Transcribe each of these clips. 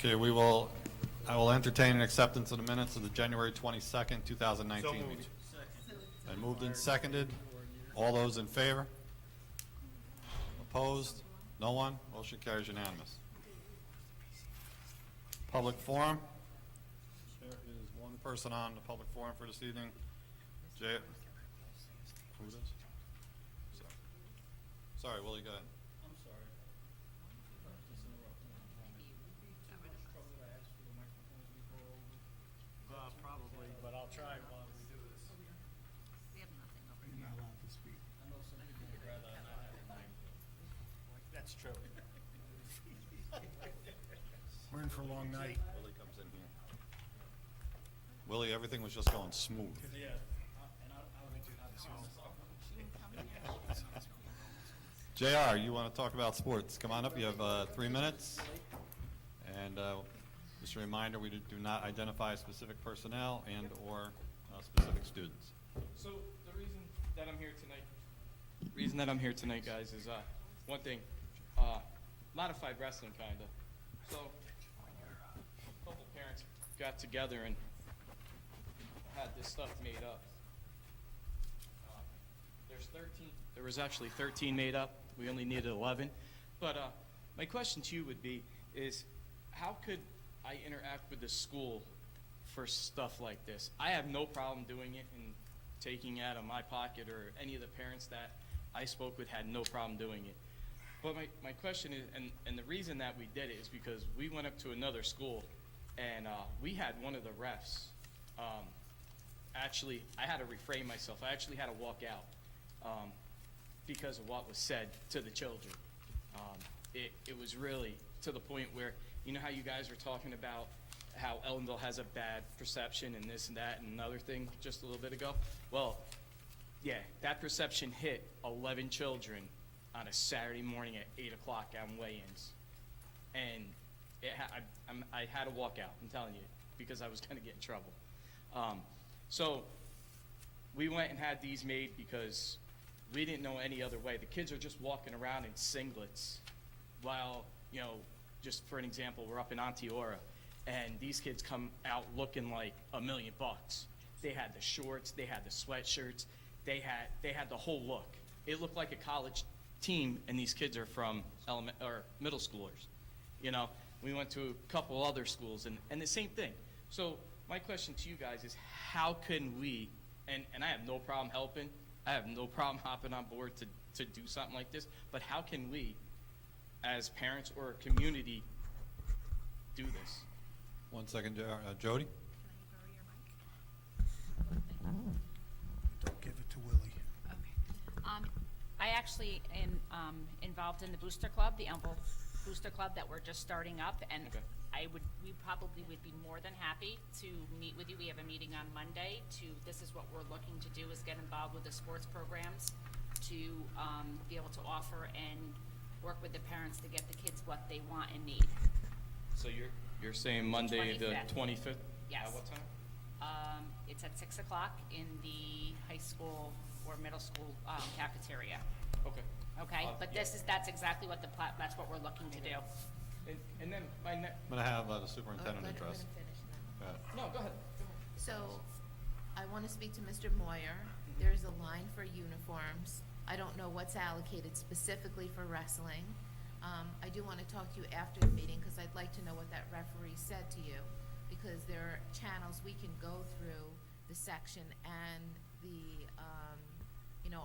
Okay, I will entertain an acceptance of the minutes of the January 22nd, 2019 meeting. Been moved and seconded. All those in favor? Opposed? No one? Motion carries unanimous. Public forum. There is one person on the public forum for this evening. Jay. Who it is? Sorry, Willie, go ahead. I'm sorry. Just interrupting. Trouble to ask for the microphone to be brought over? Probably, but I'll try while we do this. We have nothing over You're not allowed to speak. I know some people would rather not have a mic. That's true. We're in for a long night. Willie comes in here. Willie, everything was just going smooth. Yeah, and I'll make you have this. JR, you want to talk about sports? Come on up. You have 3 minutes. And just a reminder, we do not identify specific personnel and or specific students. So the reason that I'm here tonight, guys, is one thing, modified wrestling, kind of. So a couple parents got together and had this stuff made up. There's 13. There was actually 13 made up. We only needed 11. But my question to you would be, is how could I interact with the school for stuff like this? I have no problem doing it and taking it out of my pocket, or any of the parents that I spoke with had no problem doing it. But my question is, and the reason that we did it is because we went up to another school, and we had one of the refs. Actually, I had to refrain myself. I actually had to walk out because of what was said to the children. It was really to the point where, you know how you guys were talking about how Ellendale has a bad perception and this and that and another thing just a little bit ago? Well, yeah, that perception hit 11 children on a Saturday morning at 8 o'clock on weigh-ins. And I had to walk out, I'm telling you, because I was going to get in trouble. So we went and had these made because we didn't know any other way. The kids are just walking around in singlets while, you know, just for an example, we're up in Onteora, and these kids come out looking like $1 million. They had the shorts, they had the sweatshirts, they had the whole look. It looked like a college team, and these kids are from middle schoolers. You know, we went to a couple other schools, and the same thing. So my question to you guys is, how can we, and I have no problem helping, I have no problem hopping on board to do something like this, but how can we, as parents or a community, do this? 1 second, JR. Jody? Can I borrow your mic? Don't give it to Willie. Okay. I actually am involved in the Booster Club, the Elmville Booster Club that we're just starting up, and Okay. we probably would be more than happy to meet with you. We have a meeting on Monday this is what we're looking to do, is get involved with the sports programs to be able to offer and work with the parents to get the kids what they want and need. So you're saying Monday the 25th? Yes. At what time? It's at 6 o'clock in the high school or middle school cafeteria. Okay. Okay, but yeah. that's exactly what that's what we're looking to do. And then my next, I'm going to have the superintendent Let him address. finish now. Go ahead. no, go ahead. So, I want to speak to Mr. Moyer. There's a line for uniforms. I don't know what's allocated specifically for wrestling. I do want to talk to you after the meeting, because I'd like to know what that referee said to you, because there are channels we can go through the section and the,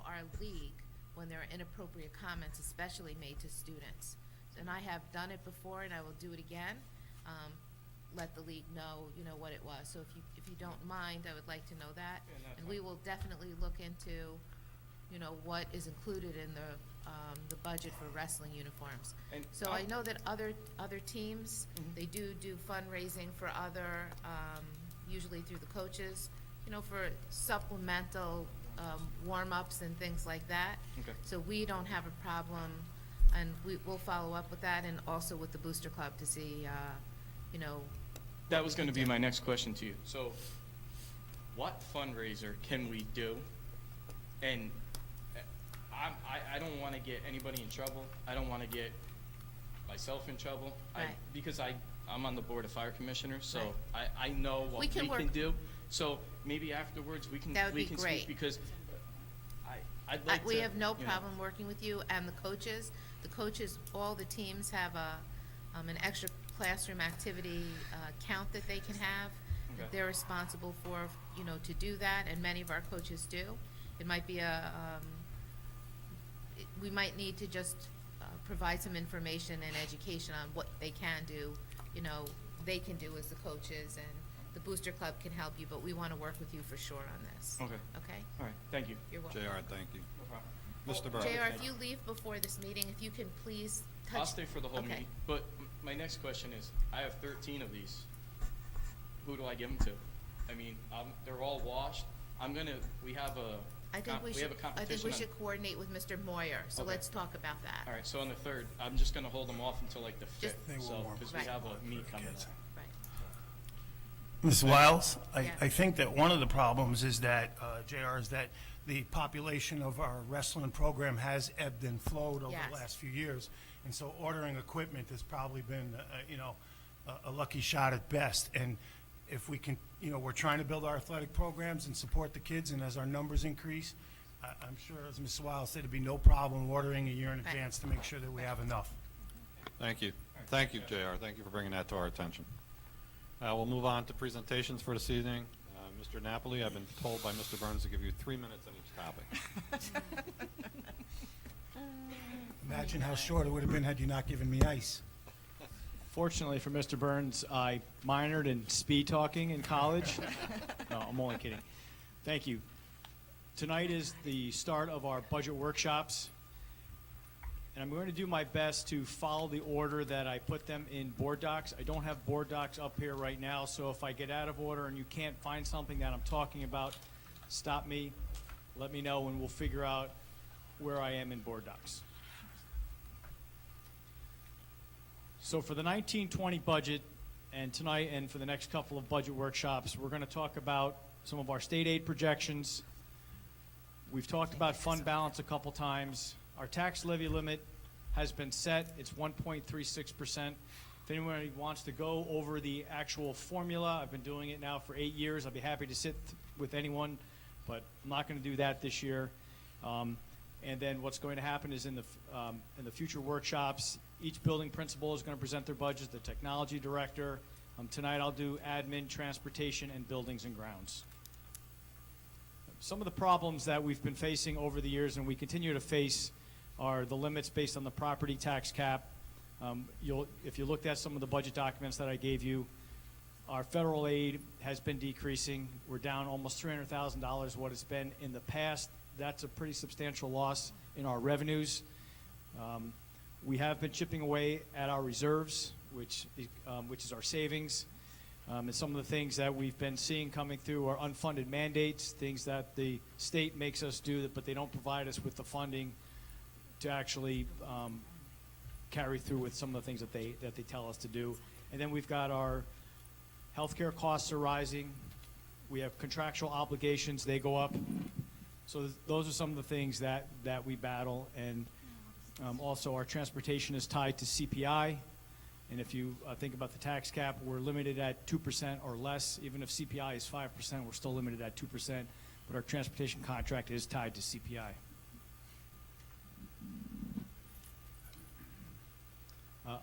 our league when there are inappropriate comments, especially made to students. And I have done it before, and I will do it again. Let the league know, what it was. So if you don't mind, I would like to know that. Yeah, no, that's And we fine. will definitely look into, what is included in the budget for wrestling uniforms. And So I know that other teams, Mhm. they do fundraising for other, usually through the coaches, for supplemental warm-ups and things like that. Okay. So we don't have a problem, and we'll follow up with that, and also with the Booster Club to see, That was going to be my next question to you. So what fundraiser can we do? And I don't want to get anybody in trouble. I don't want to get myself in trouble. Right. Because I I'm on the Board of Fire Commissioners, so Right. I know what We we can can work- do. So maybe afterwards, we can That would be speak, great. because I'd like to. We have no you know, problem working with you and the coaches. The coaches, all the teams have an extra classroom activity count that they can have. Okay. They're responsible for, to do that, and many of our coaches do. It might be we might need to just provide some information and education on what they can do, they can do as the coaches, and the Booster Club can help you, but we want to work with you for sure on this. Okay. Okay? All right, thank you. You're welcome. JR, thank you. No problem. Mr. Burrows. JR, if you leave before this meeting, if you can please touch. I'll stay for the whole Okay. meeting, but my next question is, I have 13 of these. Who do I give them to? I mean, they're all washed. We have a, I think we we should, have a I think competition we on. should coordinate with Mr. Moyer, so Okay. let's talk about that. All right, so on the 3rd, I'm just gonna hold them off until like the Just- 5th, They will so, warm because up. we have Right. a meet coming Kids. up. Right. Ms. Wiles, Yeah. I think that one of the problems is that, JR, is that the population of our wrestling program has ebbed and flowed over Yes. the last few years. And so ordering equipment has probably been, a lucky shot at best. And if we can, we're trying to build our athletic programs and support the kids, and as our numbers increase, I'm sure, as Ms. Wiles said, it'd be no problem ordering a year in Right. advance to make sure that we have enough. Thank you. Thank you, JR. Thank you for bringing that to our attention. We'll move on to presentations for this evening. Mr. Napoli, I've been told by Mr. Burns to give you 3 minutes on each topic. Imagine how short it would have been had you not given me ice. Fortunately for Mr. Burns, I minored in speed talking in college. No, I'm only kidding. Thank you. Tonight is the start of our budget workshops, and I'm going to do my best to follow the order that I put them in board docs. I don't have board docs up here right now, so if I get out of order and you can't find something that I'm talking about, stop me, let me know, and we'll figure out where I am in board docs. So for the 1920 budget, and tonight and for the next couple of budget workshops, we're going to talk about some of our state aid projections. We've talked about fund balance a couple times. Our tax levy limit has been set. It's 1.36%. If anyone wants to go over the actual formula, I've been doing it now for 8 years. I'd be happy to sit with anyone, but I'm not going to do that this year. And then what's going to happen is in the future workshops, each building principal is going to present their budget, the technology director. Tonight I'll do admin, transportation, and buildings and grounds. Some of the problems that we've been facing over the years and we continue to face are the limits based on the property tax cap. If you looked at some of the budget documents that I gave you, our federal aid has been decreasing. We're down almost $300,000 what it's been in the past. That's a pretty substantial loss in our revenues. We have been chipping away at our reserves, which is our savings. And some of the things that we've been seeing coming through are unfunded mandates, things that the state makes us do, but they don't provide us with the funding to actually carry through with some of the things that they tell us to do. And then we've got our healthcare costs are rising. We have contractual obligations, they go up. So those are some of the things that we battle. And also our transportation is tied to CPI. And if you think about the tax cap, we're limited at 2% or less. Even if CPI is 5%, we're still limited at 2%. But our transportation contract is tied to CPI.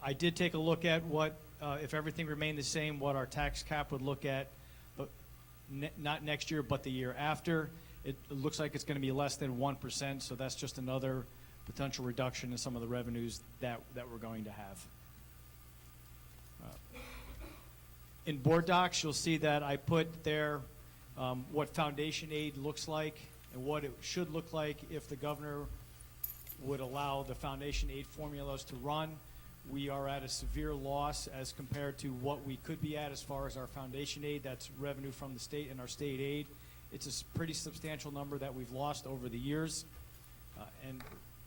I did take a look at what, if everything remained the same, what our tax cap would look at, but not next year, but the year after. It looks like it's going to be less than 1%, so that's just another potential reduction in some of the revenues that we're going to have. In board docs, you'll see that I put there what foundation aid looks like and what it should look like if the governor would allow the foundation aid formulas to run. We are at a severe loss as compared to what we could be at as far as our foundation aid. That's revenue from the state and our state aid. It's a pretty substantial number that we've lost over the years. And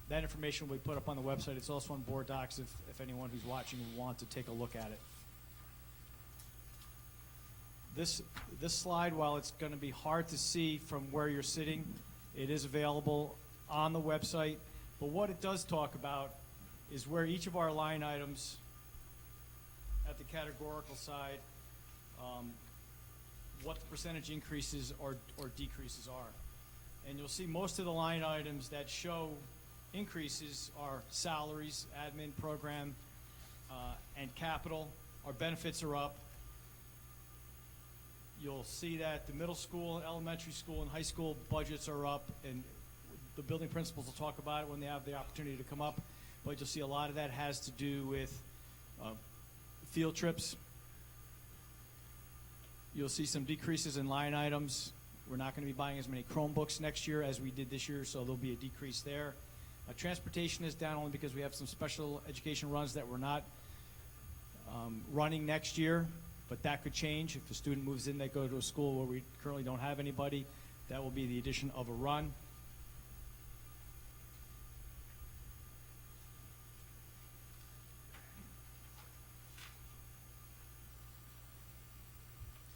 that information will be put up on the website. It's also on board docs if anyone who's watching would want to take a look at it. This slide, while it's going to be hard to see from where you're sitting, it is available on the website. But what it does talk about is where each of our line items at the categorical side, what the percentage increases or decreases are. And you'll see most of the line items that show increases are salaries, admin, program, and capital. Our benefits are up. You'll see that the middle school, elementary school, and high school budgets are up, and the building principals will talk about it when they have the opportunity to come up. But you'll see a lot of that has to do with field trips. You'll see some decreases in line items. We're not going to be buying as many Chromebooks next year as we did this year, so there'll be a decrease there. Transportation is down only because we have some special education runs that we're not running next year, but that could change. If a student moves in, they go to a school where we currently don't have anybody, that will be the addition of a run.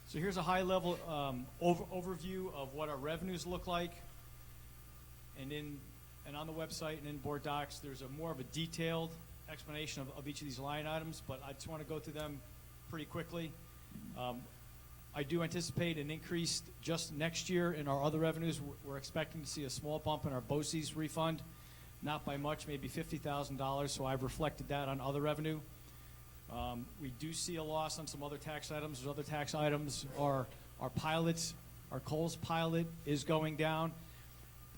So here's a high-level overview of what our revenues look like. And on the website and in board docs, there's more of a detailed explanation of each of these line items, but I just want to go through them pretty quickly. I do anticipate an increase just next year in our other revenues. We're expecting to see a small bump in our BOCES refund, not by much, maybe $50,000, so I've reflected that on other revenue. We do see a loss on some other tax items. Those other tax items are our pilots. Our Coles pilot is going down.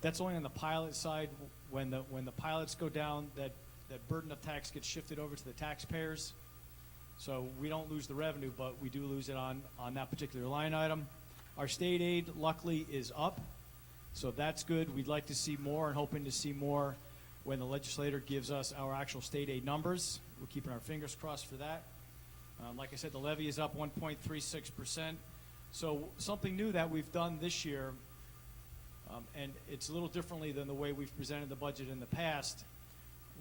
That's only on the pilot side. When the pilots go down, that burden of tax gets shifted over to the taxpayers. So we don't lose the revenue, but we do lose it on that particular line item. Our state aid, luckily, is up. So that's good. We'd like to see more and hoping to see more when the legislator gives us our actual state aid numbers. We're keeping our fingers crossed for that. Like I said, the levy is up 1.36%. So something new that we've done this year, and it's a little differently than the way we've presented the budget in the past,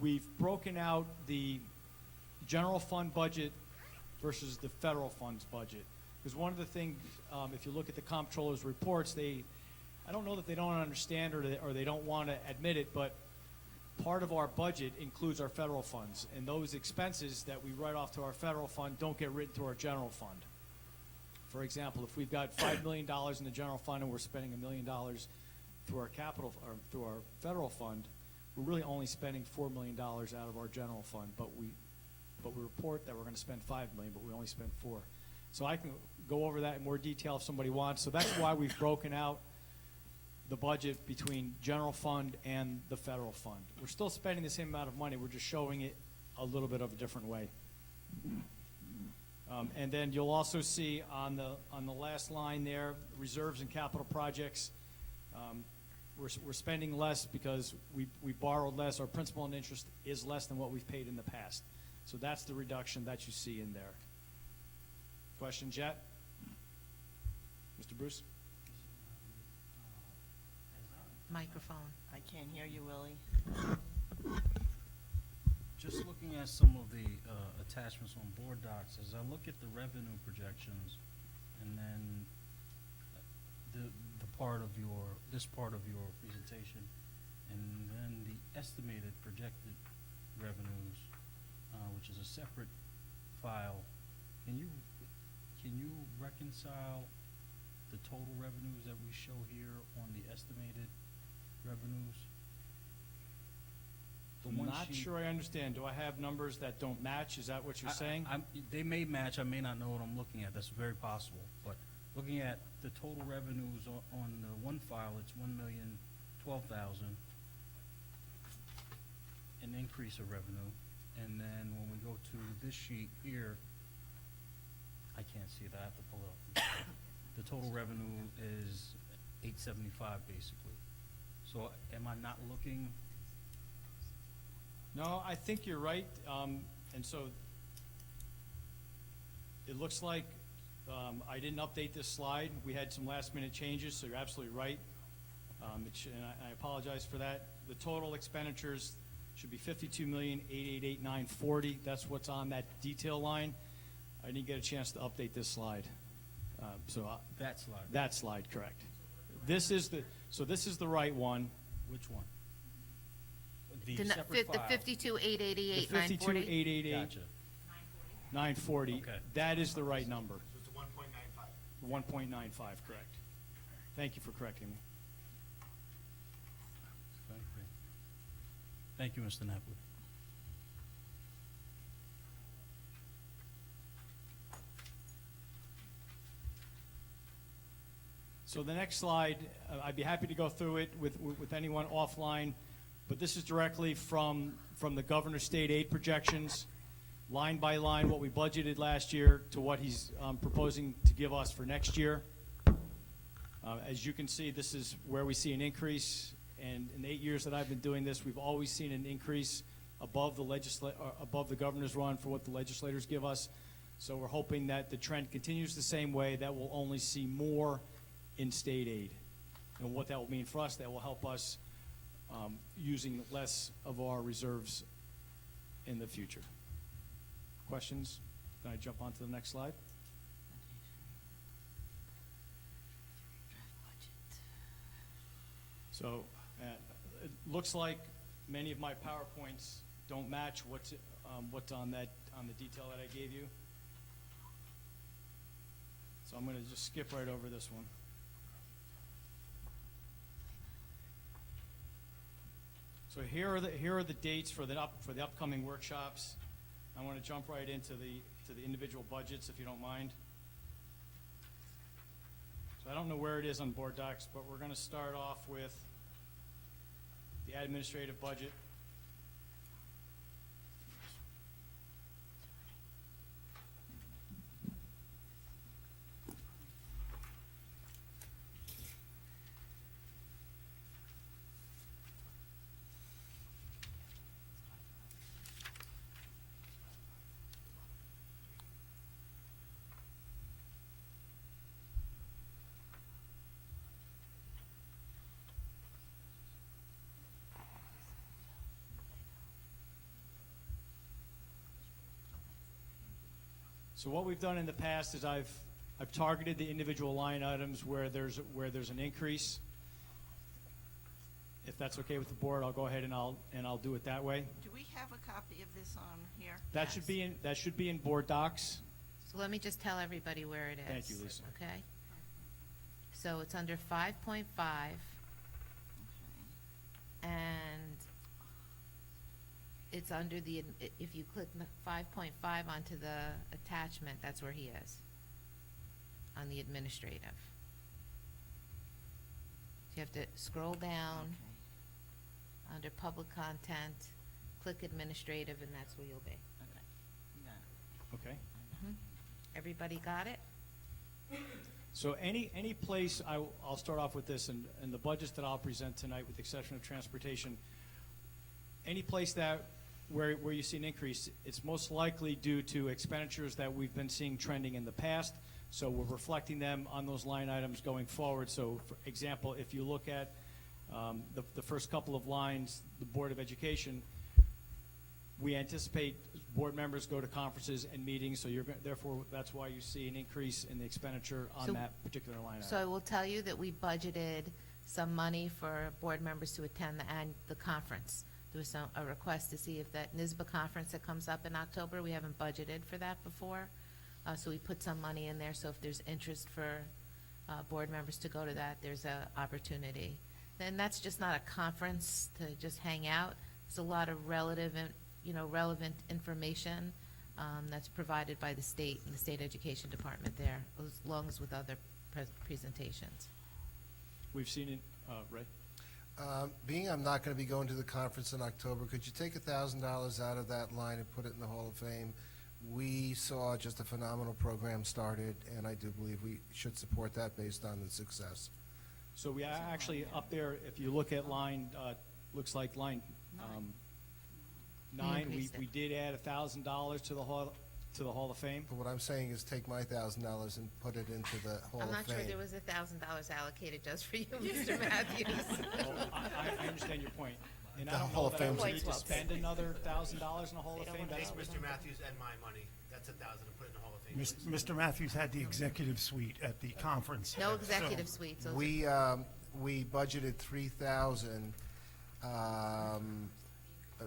we've broken out the general fund budget versus the federal funds budget. Because one of the things, if you look at the comptroller's reports, I don't know that they don't understand or they don't want to admit it, but part of our budget includes our federal funds, and those expenses that we write off to our federal fund don't get written to our general fund. For example, if we've got $5 million in the general fund and we're spending $1 million through our capital or through our federal fund, we're really only spending $4 million out of our general fund, but we report that we're going to spend $5 million, but we only spend $4. So I can go over that in more detail if somebody wants. So that's why we've broken out the budget between general fund and the federal fund. We're still spending the same amount of money. We're just showing it a little bit of a different way. And then you'll also see on the last line there, reserves and capital projects. We're spending less because we borrowed less. Our principal and interest is less than what we've paid in the past. So that's the reduction that you see in there. Questions yet? Mr. Bruce? Microphone. I can't hear you, Willie. Just looking at some of the attachments on board docs, as I look at the revenue projections, and then this part of your presentation, and then the estimated projected revenues, which is a separate file, can you reconcile the total revenues that we show here on the estimated revenues? I'm not sure I understand. Do I have numbers that don't match? Is that what you're saying? They may match. I may not know what I'm looking at. That's very possible. But looking at the total revenues on the one file, it's $1,012,000, an increase of revenue. And then when we go to this sheet here, I can't see that. I have to pull it up. The total revenue is $875 basically. So am I not looking? No, I think you're right. And so it looks like I didn't update this slide. We had some last minute changes, so you're absolutely right. And I apologize for that. The total expenditures should be $52,888,940. That's what's on that detail line. I didn't get a chance to update this slide. That slide. That slide, correct. This is the right one. Which one? The The separate file. 52,888,940. The 52,888. Gotcha. 940. Okay. That is the right number. So it's 1.95. 1.95, correct. Thank you for correcting me. Okay, great. Thank you, Mr. Napoli. So the next slide, I'd be happy to go through it with anyone offline, but this is directly from the governor's state aid projections, line by line, what we budgeted last year to what he's proposing to give us for next year. As you can see, this is where we see an increase, and in the 8 years that I've been doing this, we've always seen an increase above the governor's run for what the legislators give us. So we're hoping that the trend continues the same way, that we'll only see more in state aid. And what that will mean for us, that will help us using less of our reserves in the future. Questions? Can I jump on to the next slide? So it looks like many of my PowerPoints don't match what's on the detail that I gave you. So I'm going to just skip right over this one. So here are the dates for the upcoming workshops. I want to jump right into the individual budgets, if you don't mind. So I don't know where it is on board docs, but we're going to start off with the administrative budget. So what we've done in the past is I've targeted the individual line items where there's an increase. If that's okay with the board, I'll go ahead and I'll do it that way. Do we have a copy of this on here? That should be in board docs. So let me just tell everybody where it is. Thank you, Lisa. Okay? So it's under 5.5, and it's under if you click 5.5 onto the attachment, that's where he is, on the administrative. So you have to scroll down, under public content, click administrative, and that's where you'll be. Okay. Everybody got it? So any place, I'll start off with this, and the budgets that I'll present tonight, with the exception of transportation, any place where you see an increase, it's most likely due to expenditures that we've been seeing trending in the past. So we're reflecting them on those line items going forward. So for example, if you look at the first couple of lines, the Board of Education, we anticipate board members go to conferences and meetings, so therefore that's why you see an increase in the expenditure on So- that particular line item. So I will tell you that we budgeted some money for board members to attend the conference. There was a request to see if that NISBA conference that comes up in October, we haven't budgeted for that before. So we put some money in there, so if there's interest for board members to go to that, there's an opportunity. And that's just not a conference to just hang out. There's a lot of relevant information that's provided by the state and the state education department there, as long as with other presentations. We've seen it, Ray? Being I'm not going to be going to the conference in October, could you take $1,000 out of that line and put it in the Hall of Fame? We saw just a phenomenal program started, and I do believe we should support that based on the success. So we actually, up there, if you look at line, looks like line 9, increased we it. did add $1,000 to the Hall of Fame. But what I'm saying is take my $1,000 and put it into the Hall I'm of not sure Fame. there was $1,000 allocated just for you, Mr. Matthews. I understand your point. And I The don't Hall know of that I Fame's- would need to spend another $1,000 in the Hall They of don't Fame. want That's to- Mr. Matthews and my money, that's 1,000 to put in the Hall of Fame. please. Mr. Matthews had the executive suite at the conference. No executive suites. those are- We budgeted 3,000.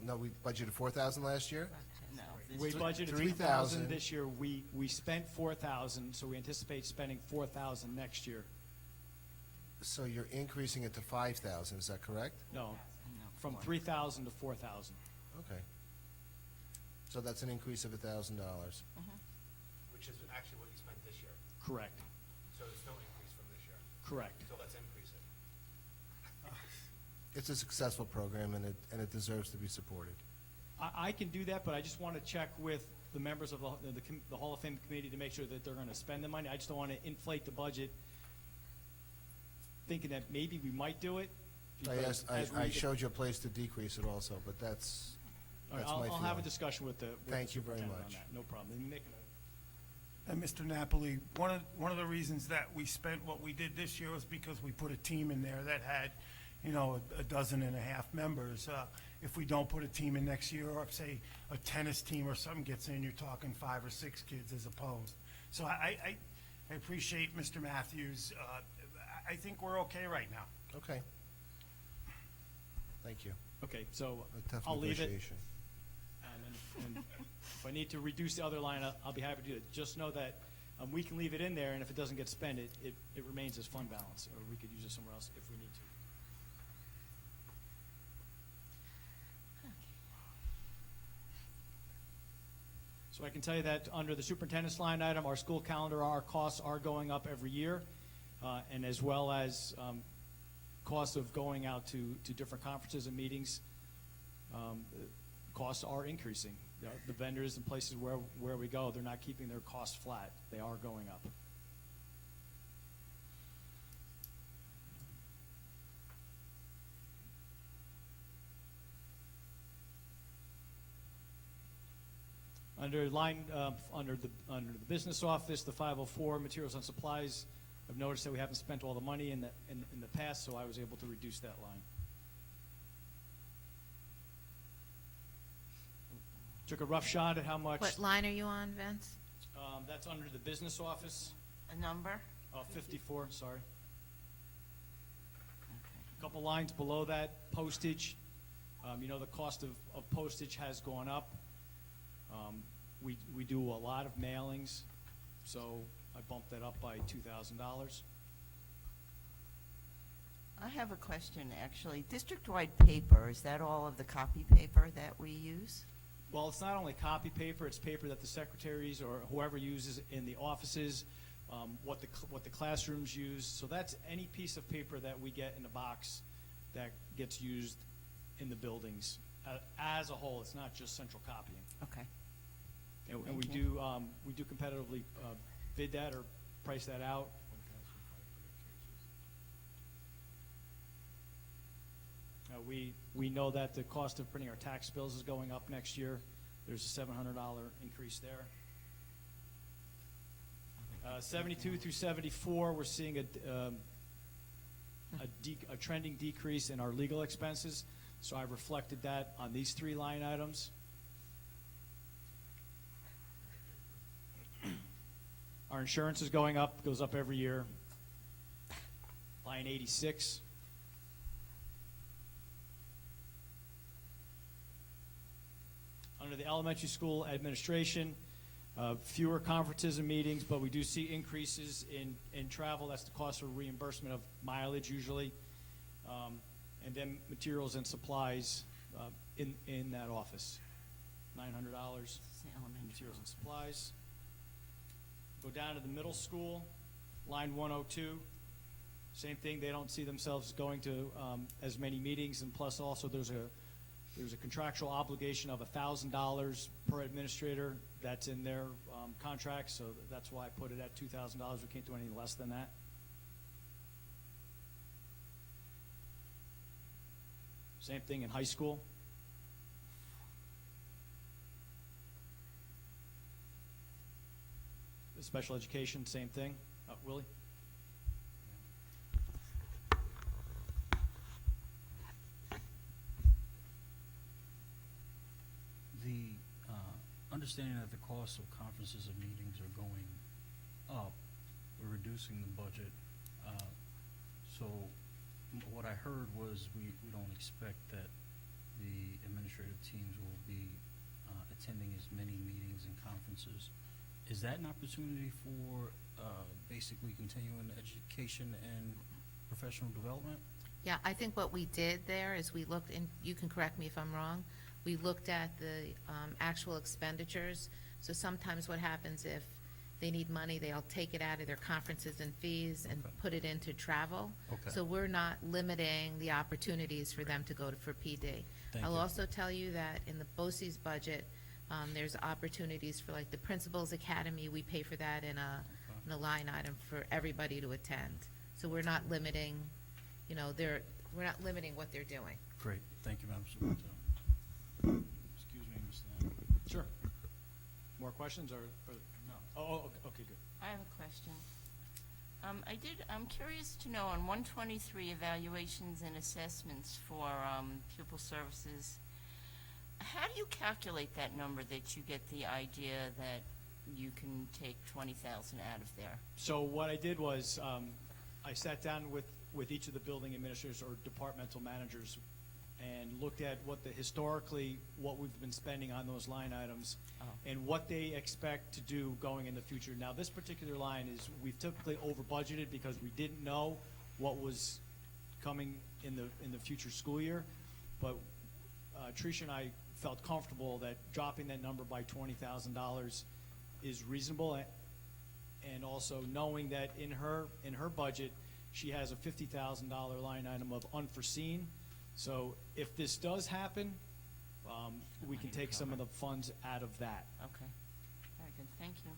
No, we budgeted 4,000 last year? No, We budgeted 3,000. 3,000 this year. We spent 4,000, so we anticipate spending 4,000 next year. So you're increasing it to 5,000, is that correct? No, from 3,000 to 4,000. Okay. So that's an increase of $1,000. Which is actually what you spent this year. Correct, So there's no increase from this year. correct. So let's increase it. It's a successful program, and it deserves to be supported. I can do that, but I just want to check with the members of the Hall of Fame committee to make sure that they're going to spend the money. I just don't want to inflate the budget thinking that maybe we might do it. because as we I get- showed you a place to decrease it also, but that's All right, my I'll have a feeling. discussion with the Thank you very superintendent on much. that. No problem. And Nick, And Mr. Napoli, one of the reasons that we spent what we did this year was because we put a team in there that had, a dozen and a half members. If we don't put a team in next year, or say a tennis team or something gets in, you're talking 5 or 6 kids as opposed. So I appreciate Mr. Matthews. I think we're okay right now. Okay. Thank you. okay, so A tough I'll leave it. negotiation. And if I need to reduce the other line, I'll be happy to do it. Just know that we can leave it in there, and if it doesn't get spent, it remains as fund balance, or we could use it somewhere else if we need to. So I can tell you that under the superintendent's line item, our school calendar, our costs are going up every year, and as well as costs of going out to different conferences and meetings. Costs are increasing. The vendors and places where we go, they're not keeping their costs flat. They are going up. Under line, under the business office, the 504 materials and supplies, I've noticed that we haven't spent all the money in the past, so I was able to reduce that line. Took a rough shot at how much. What line are you on, Vince? That's under the business office, A number? 54, sorry. A couple lines below that, postage. The cost of postage has gone up. We do a lot of mailings, so I bumped that up by $2,000. I have a question, actually. District-wide paper, is that all of the copy paper that we use? Well, it's not only copy paper, it's paper that the secretaries or whoever uses in the offices, what the classrooms use. So that's any piece of paper that we get in the box that gets used in the buildings as a whole. It's not just central copying. Okay. And we do competitively bid that or price that out. We know that the cost of printing our tax bills is going up next year. There's a $700 increase there. 72 through 74, we're seeing a trending decrease in our legal expenses. So I reflected that on these 3 line items. Our insurance is going up, goes up every year. Line 86. Under the elementary school administration, fewer conferences and meetings, but we do see increases in travel. That's the cost of reimbursement of mileage usually. And then materials and supplies in that office. $900 It's the elementary. materials and supplies. Go down to the middle school, line 102. Same thing, they don't see themselves going to as many meetings, and plus also there's a contractual obligation of $1,000 per administrator. That's in their contract, so that's why I put it at $2,000. We can't do anything less than that. Same thing in high school. Special education, same thing. Willie? The understanding that the cost of conferences and meetings are going up, we're reducing the budget. So what I heard was we don't expect that the administrative teams will be attending as many meetings conferences. Is that an opportunity for basically continuing education and professional development? Yeah, I think what we did there is we looked, and you can correct me if I'm wrong, we looked at the actual expenditures. So sometimes what happens if they need money, they'll take it out of their conferences and fees and Okay. put it into travel. Okay. So we're not limiting the opportunities for them to go to, for PD. Thank I'll you. also tell you that in the BOCES budget, there's opportunities for like the Principals Academy, we pay for that in a line item for everybody to attend. So we're not limiting, you know, we're not limiting what they're doing. Great, thank you, Madam Superintendent. Excuse me, Mr. Allen. Sure. More questions or no? Oh, okay, good. I have a question. I'm curious to know on 123 evaluations and assessments for pupil services, how do you calculate that number that you get the idea that you can take 20,000 out of there? So what I did was, I sat down with each of the building administrators or departmental managers and looked at what we've been spending on those line items Oh. and what they expect to do going in the future. Now, this particular line is, we've typically over budgeted because we didn't know what was coming in the future school year. But Tricia and I felt comfortable that dropping that number by $20,000 is reasonable. And also knowing that in her budget, she has a $50,000 line item of unforeseen. So if this does happen, we can take some of the funds out of that. Okay, very good, thank you.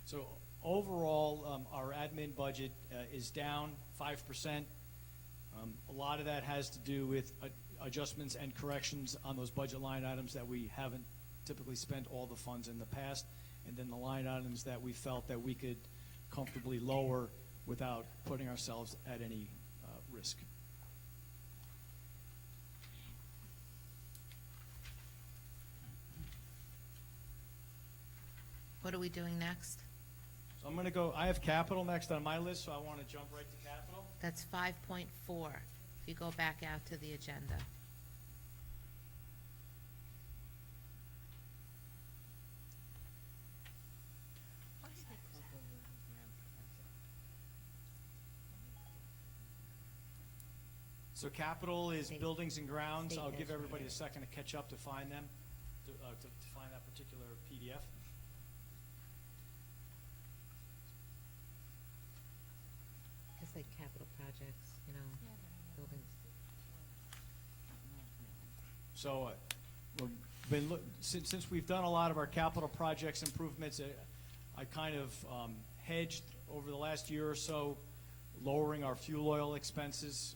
So overall, our admin budget is down 5%. A lot of that has to do with adjustments and corrections on those budget line items that we haven't typically spent all the funds in the past, and then the line items that we felt that we could comfortably lower without putting ourselves at any risk. What are we doing next? So I'm going to go, I have capital next on my list, so I want to jump right to capital. That's 5.4, if you go back out to the agenda. So capital is State- buildings and grounds. state I'll give measure. everybody a second to catch up to find them, to find that particular PDF. Just like capital projects, you know, buildings. So, since we've done a lot of our capital projects improvements, I kind of hedged over the last year or so, lowering our fuel oil expenses,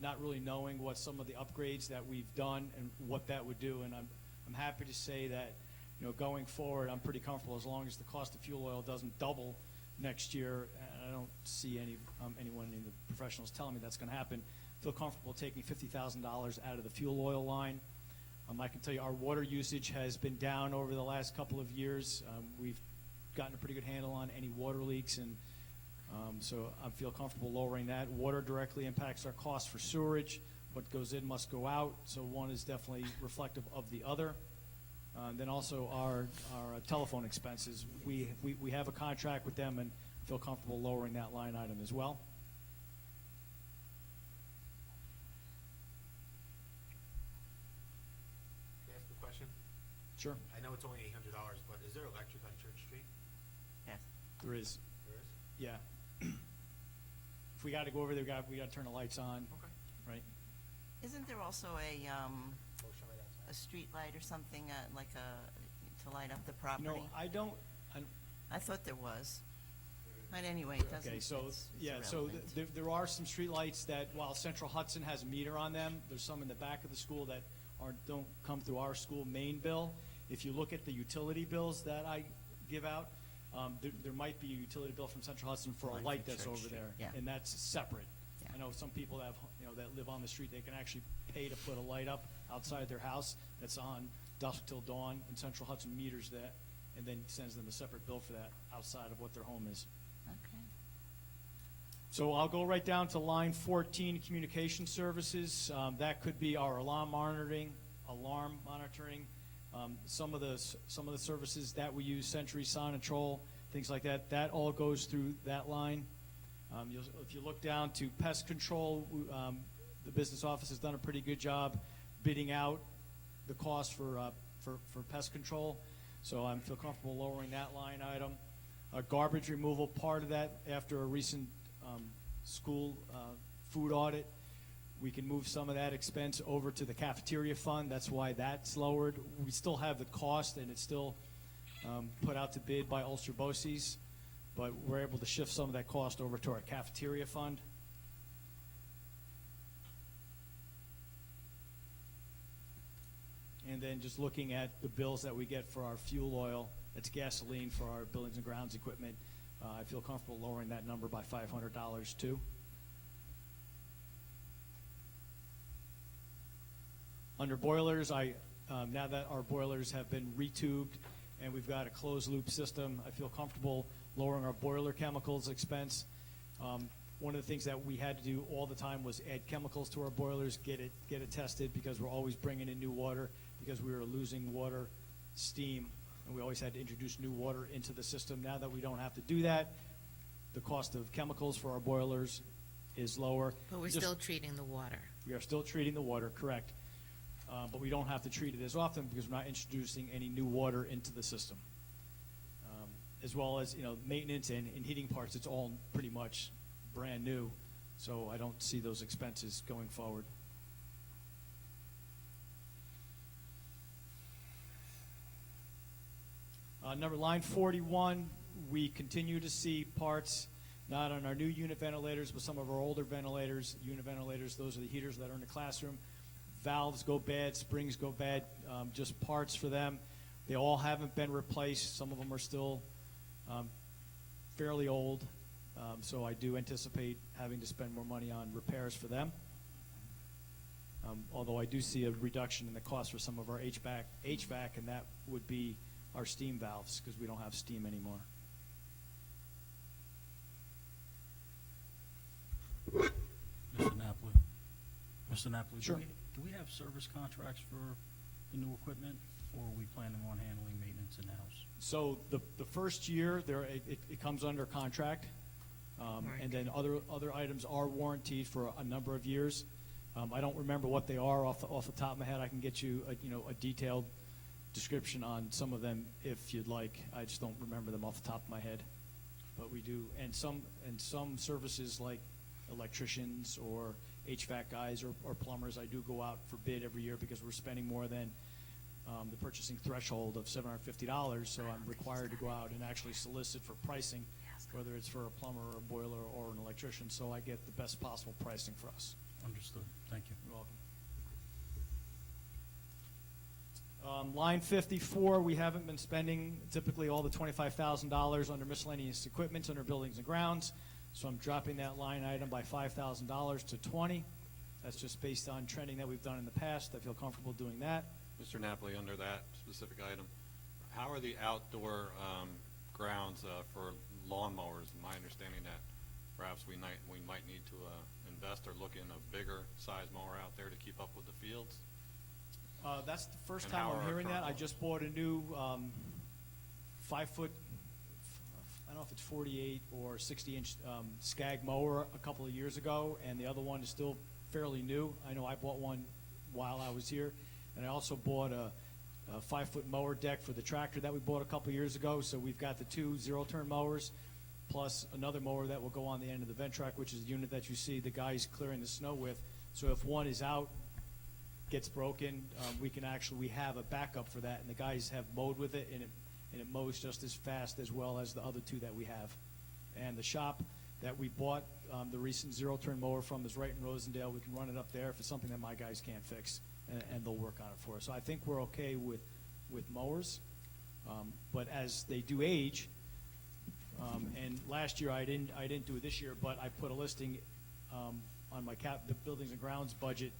not really knowing what some of the upgrades that we've done and what that would do. And I'm happy to say that, you know, going forward, I'm pretty comfortable as long as the cost of fuel oil doesn't double next year. And I don't see anyone in the professionals telling me that's going to happen. Feel comfortable taking $50,000 out of the fuel oil line. I can tell you our water usage has been down over the last couple of years. We've gotten a pretty good handle on any water leaks, and so I feel comfortable lowering that. Water directly impacts our cost for sewerage. What goes in must go out, so one is definitely reflective of the other. Then also our telephone expenses. We have a contract with them and feel comfortable lowering that line item as well. Can I ask a question? Sure, I know it's only $800, but is there electric on Church Street? Yes. there is. There is? Yeah. If we got to go over there, we got to turn the lights on, Okay. right? Isn't there also a Motion right outside. street light or something, to light up the You property? know, I thought there was. But anyway, it doesn't, okay, so, it's yeah, so irrelevant. there are some streetlights that, while Central Hudson has a meter on them, there's some in the back of the school that don't come through our school main bill. If you look at the utility bills that I give out, there might be a utility bill from Central Hudson for a Line light for that's Church over Street, there, yeah. and that's separate. Yeah. I know some people that that live on the street, they can actually pay to put a light up outside their house that's on dusk till dawn, and Central Hudson meters that, and then sends them a separate bill for that outside of what their home is. Okay. So I'll go right down to line 14, communication services. That could be our alarm monitoring, alarm monitoring. Some of the services that we use, Sentry, Sonitrol, things like that, that all goes through that line. If you look down to pest control, the business office has done a pretty good job bidding out the cost for pest control. So I feel comfortable lowering that line item. Garbage removal, part of that after a recent school food audit, we can move some of that expense over to the cafeteria fund. That's why that's lowered. We still have the cost, and it's still put out to bid by Ulster Boces, but we're able to shift some of that cost over to our cafeteria fund. And then just looking at the bills that we get for our fuel oil, that's gasoline for our buildings and grounds equipment, I feel comfortable lowering that number by $500 too. Under boilers, now that our boilers have been retubed and we've got a closed loop system, I feel comfortable lowering our boiler chemicals expense. One of the things that we had to do all the time was add chemicals to our boilers, get it tested, because we're always bringing in new water, because we were losing water, steam, and we always had to introduce new water into the system. Now that we don't have to do that, the cost of chemicals for our boilers is lower. But we're still treating the water. We are still treating the water, correct. But we don't have to treat it as often because we're not introducing any new water into the system. As well as, maintenance and heating parts, it's all pretty much brand new. So I don't see those expenses going forward. Line 41, we continue to see parts, not on our new unit ventilators, but some of our older ventilators. Unit ventilators, those are the heaters that are in the classroom. Valves go bad, springs go bad, just parts for them. They all haven't been replaced. Some of them are still fairly old, so I do anticipate having to spend more money on repairs for them. Although I do see a reduction in the cost for some of our HVAC, and that would be our steam valves, because we don't have steam anymore. Mr. Napoli? Mr. Napoli? Sure. Do we have service contracts for the new equipment, or are we planning on handling maintenance in-house? So the first year, it comes under contract, and then other items are warranted for a number of years. I don't remember what they are off the top of my head. I can get you a detailed description on some of them if you'd like. I just don't remember them off the top of my head, but we do. And some services like electricians or HVAC guys or plumbers, I do go out for bid every year because we're spending more than the purchasing threshold of $750, so I'm required to go out and actually solicit for pricing, whether it's for a plumber or a boiler or an electrician, so I get the best possible pricing for us. Understood. Thank you. You're welcome. Line 54, we haven't been spending typically all the $25,000 under miscellaneous equipment under buildings and grounds, so I'm dropping that line item by $5,000 to $20,000. That's just based on trending that we've done in the past. I feel comfortable doing that. Mr. Napoli, under that specific item, how are the outdoor grounds for lawnmowers? My understanding that perhaps we might need to invest or look in a bigger size mower out there to keep up with the fields. That's the first And time how I'm are hearing current that. I ones? just bought a new 5-foot, I don't know if it's 48 or 60-inch Skag mower a couple of years ago, and the other one is still fairly new. I know I bought one while I was here, and I also bought a 5-foot mower deck for the tractor that we bought a couple of years ago. So we've got the two zero-turn mowers, plus another mower that will go on the end of the vent track, which is the unit that you see the guys clearing the snow with. So if one is out, gets broken, we have a backup for that, and the guys have mowed with it, and it mows just as fast as well as the other two that we have. And the shop that we bought the recent zero-turn mower from is right in Rosendale. We can run it up there if it's something that my guys can't fix, and they'll work on it for us. So I think we're okay with mowers, but as they do age, and last year I didn't do it this year, but I put a listing on the buildings and grounds budget,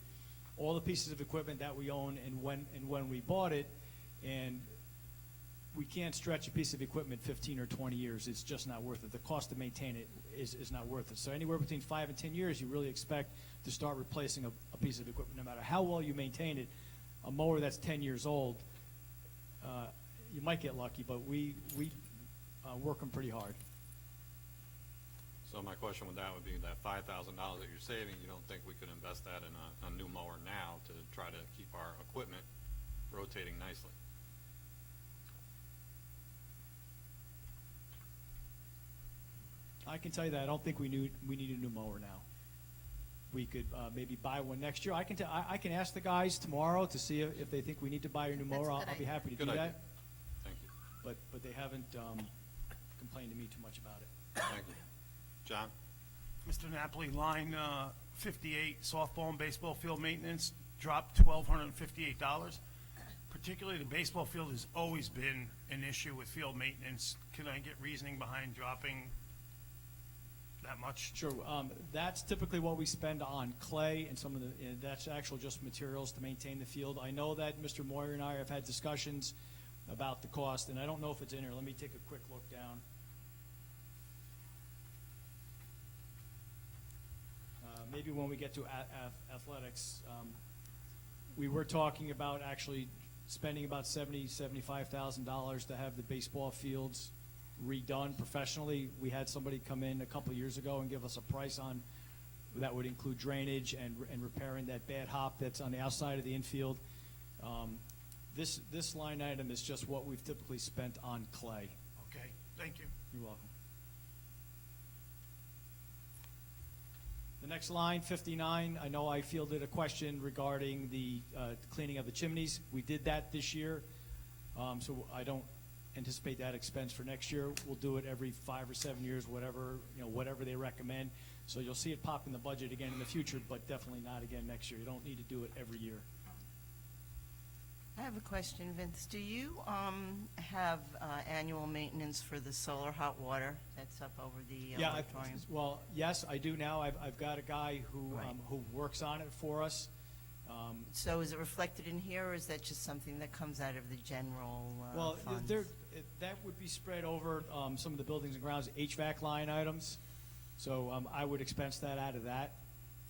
all the pieces of equipment that we own and when we bought it, and we can't stretch a piece of equipment 15 or 20 years. It's just not worth it. The cost to maintain it is not worth it. So anywhere between 5 and 10 years, you really expect to start replacing a piece of equipment. No matter how well you maintain it, a mower that's 10 years old, you might get lucky, but we work them pretty hard. So my question with that would be that $5,000 that you're saving, you don't think we could invest that in a new mower now to try to keep our equipment rotating nicely? I can tell you that I don't think we need a new mower now. We could maybe buy one next year. I can ask the guys tomorrow to see if they think we need to buy a new That's a mower. I'll good be idea. happy to Good do idea. that. Thank you. But they haven't complained to me too much about it. Thank you. John? Mr. Napoli, line 58, softball and baseball field maintenance dropped $1,258. Particularly, the baseball field has always been an issue with field maintenance. Can I get reasoning behind dropping that much? Sure. That's typically what we spend on clay and some of the, and that's actual just materials to maintain the field. I know that Mr. Moyer and I have had discussions about the cost, and I don't know if it's in here. Let me take a quick look down. Maybe when we get to athletics, we were talking about actually spending about $75,000 to have the baseball fields redone professionally. We had somebody come in a couple of years ago and give us a price on that would include drainage and repairing that bad hop that's on the outside of the infield. This line item is just what we've typically spent on clay. Okay, thank you. You're welcome. The next line, 59, I know I fielded a question regarding the cleaning of the chimneys. We did that this year, so I don't anticipate that expense for next year. We'll do it every 5 or 7 years, whatever they recommend. So you'll see it pop in the budget again in the future, but definitely not again next year. You don't need to do it every year. I have a question, Vince. Do you have annual maintenance for the solar hot water that's up over the Yeah, auditorium? well, yes, I do now. I've got a guy who Right. who works on it for us. So is it reflected in here, or is that just something that comes out of the general Well, funds? that would be spread over some of the buildings and grounds HVAC line items. So I would expense that out of that.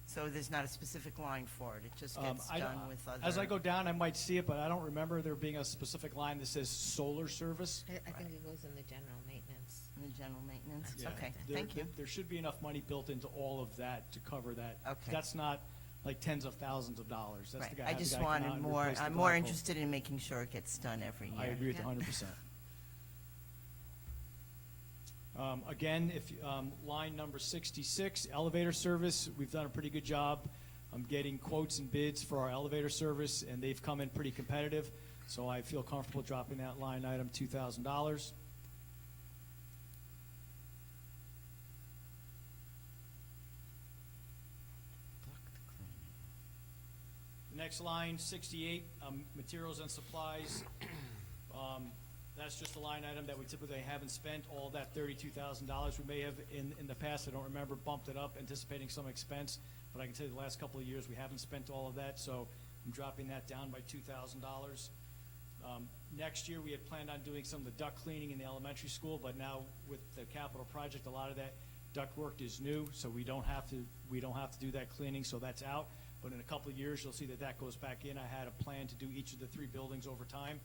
So there's not a specific line for it? It just gets I don't- done with other... As I go down, I might see it, but I don't remember there being a specific line that says solar service. I think it goes in the general maintenance. In the general maintenance? Yeah. Okay, There- thank you. There should be enough money built into all of that to cover that. Okay. That's not like tens of thousands of dollars. That's the Right, guy. I have the just guy come out wanted and more, replace the I'm more black hole. interested in making sure it gets done every year. I agree with you Yeah. 100%. Again, if line number 66, elevator service, we've done a pretty good job. I'm getting quotes and bids for our elevator service, and they've come in pretty competitive. So I feel comfortable dropping that line item $2,000. The next line, 68, materials and supplies. That's just a line item that we typically haven't spent all that $32,000. We may have in the past, I don't remember, bumped it up anticipating some expense, but I can tell you the last couple of years we haven't spent all of that, so I'm dropping that down by $2,000. Next year, we had planned on doing some of the duct cleaning in the elementary school, but now with the capital project, a lot of that duct work is new, so we don't have to do that cleaning, so that's out. But in a couple of years, you'll see that goes back in. I had a plan to do each of the 3 buildings over time.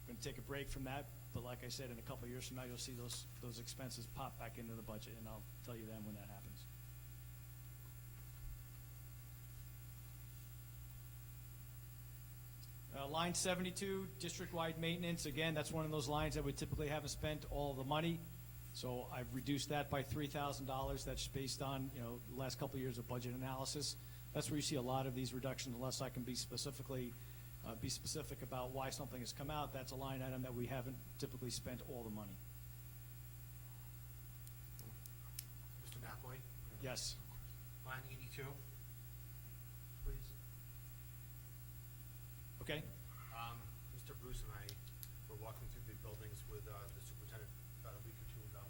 I'm going to take a break from that, but like I said, in a couple of years from now, you'll see those expenses pop back into the budget, and I'll tell you then when that happens. Line 72, district-wide maintenance. Again, that's one of those lines that we typically haven't spent all the money. So I've reduced that by $3,000. That's based on, the last couple of years of budget analysis. That's where you see a lot of these reductions, unless I can be specific about why something has come out. That's a line item that we haven't typically spent all the money. Mr. Napoli? Yes. Line 82, please. Okay. Mr. Bruce and I were walking through the buildings with the superintendent about a week or 2 ago.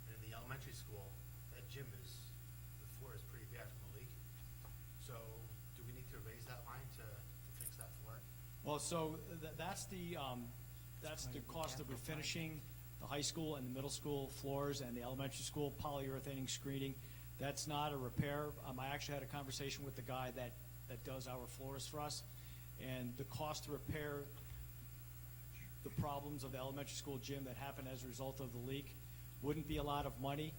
And in the elementary school, that gym the floor is pretty bad from a leak. So do we need to raise that line to fix that floor? Well, so that's the cost of refinishing the high school and the middle school floors and the elementary school polyurethane screening. That's not a repair. I actually had a conversation with the guy that does our floors for us, and the cost to repair the problems of the elementary school gym that happened as a result of the leak wouldn't be a lot of money.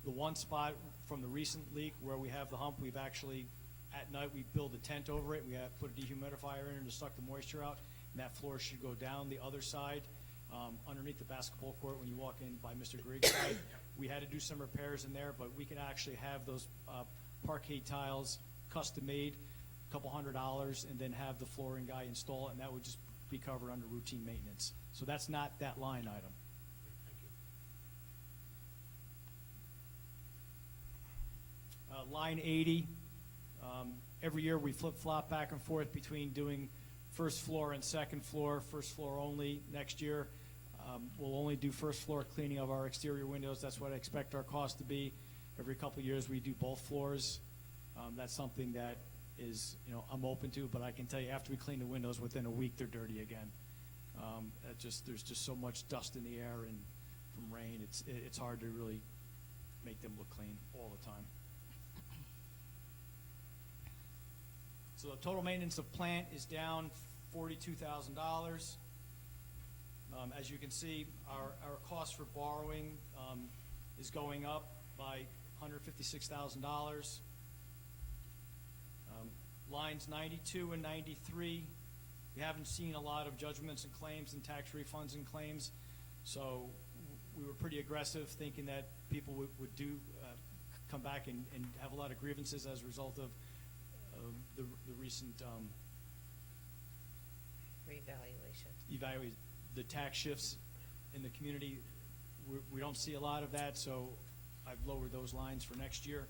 The one spot from the recent leak where we have the hump, we've actually, at night, we build a tent over it. We have put a dehumidifier in to suck the moisture out, and that floor should go down the other side, underneath the basketball court when you walk in by Mr. Griggs' side. We had to do some repairs in there, but we can actually have those parquet tiles custom-made, a couple $100, and then have the flooring guy install it, and that would just be covered under routine maintenance. So that's not that line item. Thank you. Line 80, every year we flip-flop back and forth between doing first floor and second floor, first floor only. Next year, we'll only do first floor cleaning of our exterior windows. That's what I expect our cost to be. Every couple of years, we do both floors. That's something that is, I'm open to, but I can tell you after we clean the windows, within a week, they're dirty again. There's just so much dust in the air and from rain, it's hard to really make them look clean all the time. So the total maintenance of plant is down $42,000. As you can see, our cost for borrowing is going up by $156,000. Lines 92 and 93, we haven't seen a lot of judgments and claims and tax refunds and claims, so we were pretty aggressive thinking that people would come back and have a lot of grievances as a result of the recent Revaluation. the tax shifts in the community. We don't see a lot of that, so I've lowered those lines for next year.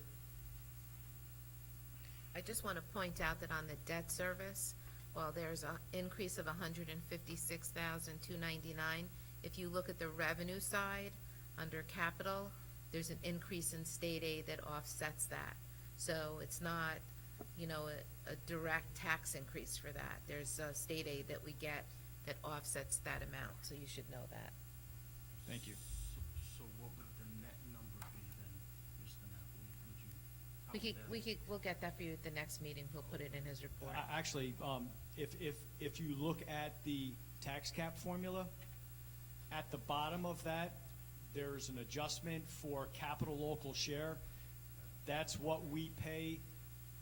I just want to point out that on the debt service, while there's an increase of $156,299, if you look at the revenue side, under capital, there's an increase in state aid that offsets that. So it's not, a direct tax increase for that. There's a state aid that we get that offsets that amount, so you should know that. Thank you. So what would the net number be then, Mr. Napoli? Would you? We'll get that for you at the next meeting. We'll put it in his report. Actually, if you look at the tax cap formula, at the bottom of that, there's an adjustment for capital local share. That's what we pay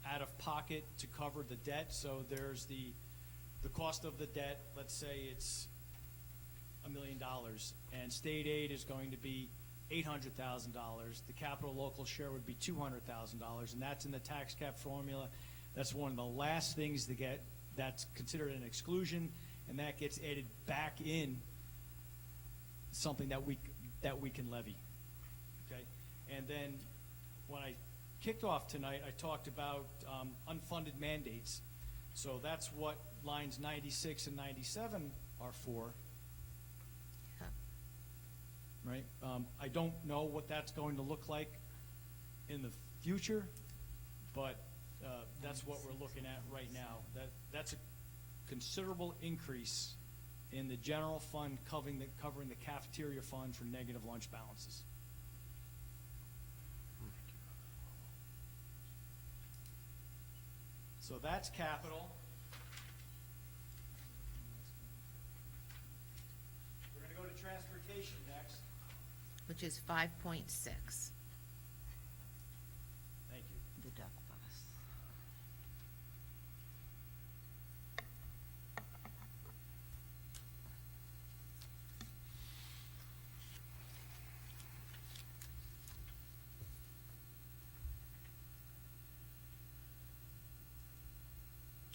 out of pocket to cover the debt. So there's the cost of the debt, let's say it's $1 million, and state aid is going to be $800,000. The capital local share would be $200,000, and that's in the tax cap formula. That's one of the last things to get. That's considered an exclusion, and that gets added back in something that we can levy. Okay, and then when I kicked off tonight, I talked about unfunded mandates. So that's what lines 96 and 97 are for. Right? I don't know what that's going to look like in the future, but that's what we're looking at right now. That's a considerable increase in the general fund covering the cafeteria fund for negative lunch balances. So that's capital. We're going to go to transportation next. Which is 5.6. Thank you. The duck bus.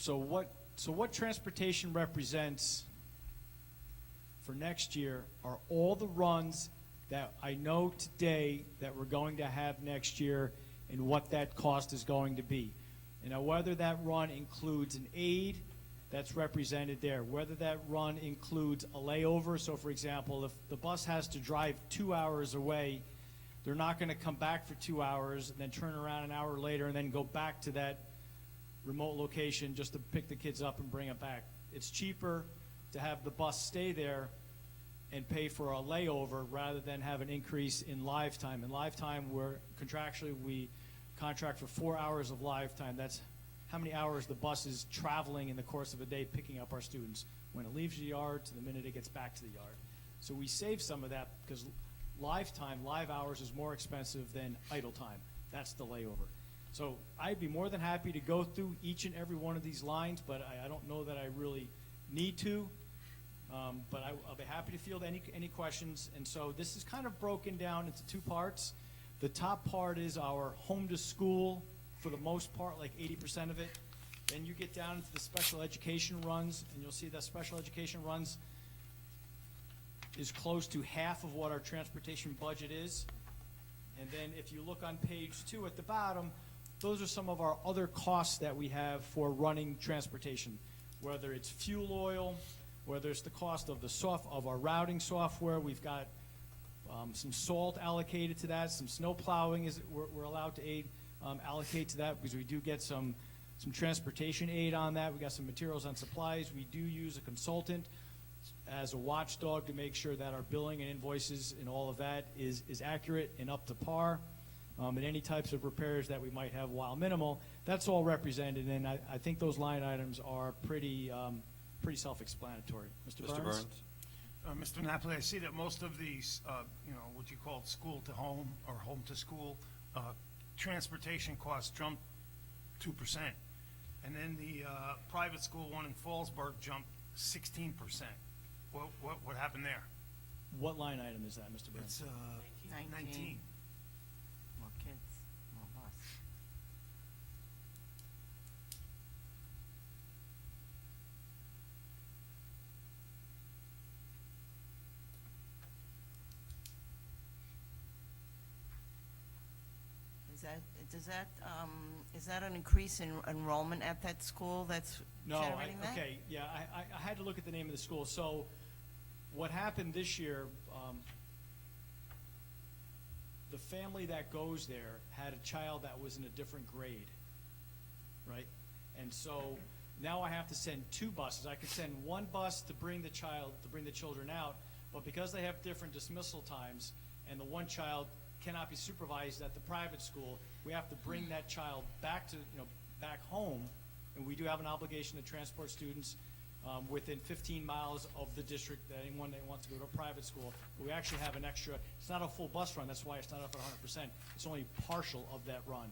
So what transportation represents for next year are all the runs that I know today that we're going to have next year and what that cost is going to be. And now whether that run includes an aid, that's represented there. Whether that run includes a layover, so for example, if the bus has to drive 2 hours away, they're not going to come back for 2 hours and then turn around an hour later and then go back to that remote location just to pick the kids up and bring them back. It's cheaper to have the bus stay there and pay for a layover rather than have an increase in live time. In live time, we're contractually, we contract for 4 hours of live time. That's how many hours the bus is traveling in the course of a day picking up our students, when it leaves the yard to the minute it gets back to the yard. So we save some of that because live time, live hours is more expensive than idle time. That's the layover. So I'd be more than happy to go through each and every one of these lines, but I don't know that I really need to. But I'll be happy to field any questions. And so this is kind of broken down into two parts. The top part is our home to school, for the most part, like 80% of it. Then you get down into the special education runs, and you'll see that special education runs is close to half of what our transportation budget is. And then if you look on page 2 at the bottom, those are some of our other costs that we have for running transportation, whether it's fuel oil, whether it's the cost of of our routing software. We've got some salt allocated to that, some snow plowing we're allowed to allocate to that, because we do get some transportation aid on that. We got some materials and supplies. We do use a consultant as a watchdog to make sure that our billing and invoices and all of that is accurate and up to par. And any types of repairs that we might have, while minimal, that's all represented, and I think those line items are pretty self-explanatory. Mr. Burns? Mr. Napoli, I see that most of these, what you call school to home or home to school, transportation costs jumped 2%. And then the private school one in Fallsburg jumped 16%. What happened there? What line item is that, Mr. Burns? It's 19. More kids, more bus. Is that an increase in enrollment at that school that's No, generating that? okay, yeah, I had to look at the name of the school. So what happened this year, the family that goes there had a child that was in a different grade, right? And so now I have to send 2 buses. I could send 1 bus to bring the children out, but because they have different dismissal times and the one child cannot be supervised at the private school, we have to bring that child back home, and we do have an obligation to transport students within 15 miles of the district, that anyone that wants to go to a private school. But we actually have an extra, it's not a full bus run, that's why it's not up at 100%. It's only partial of that run.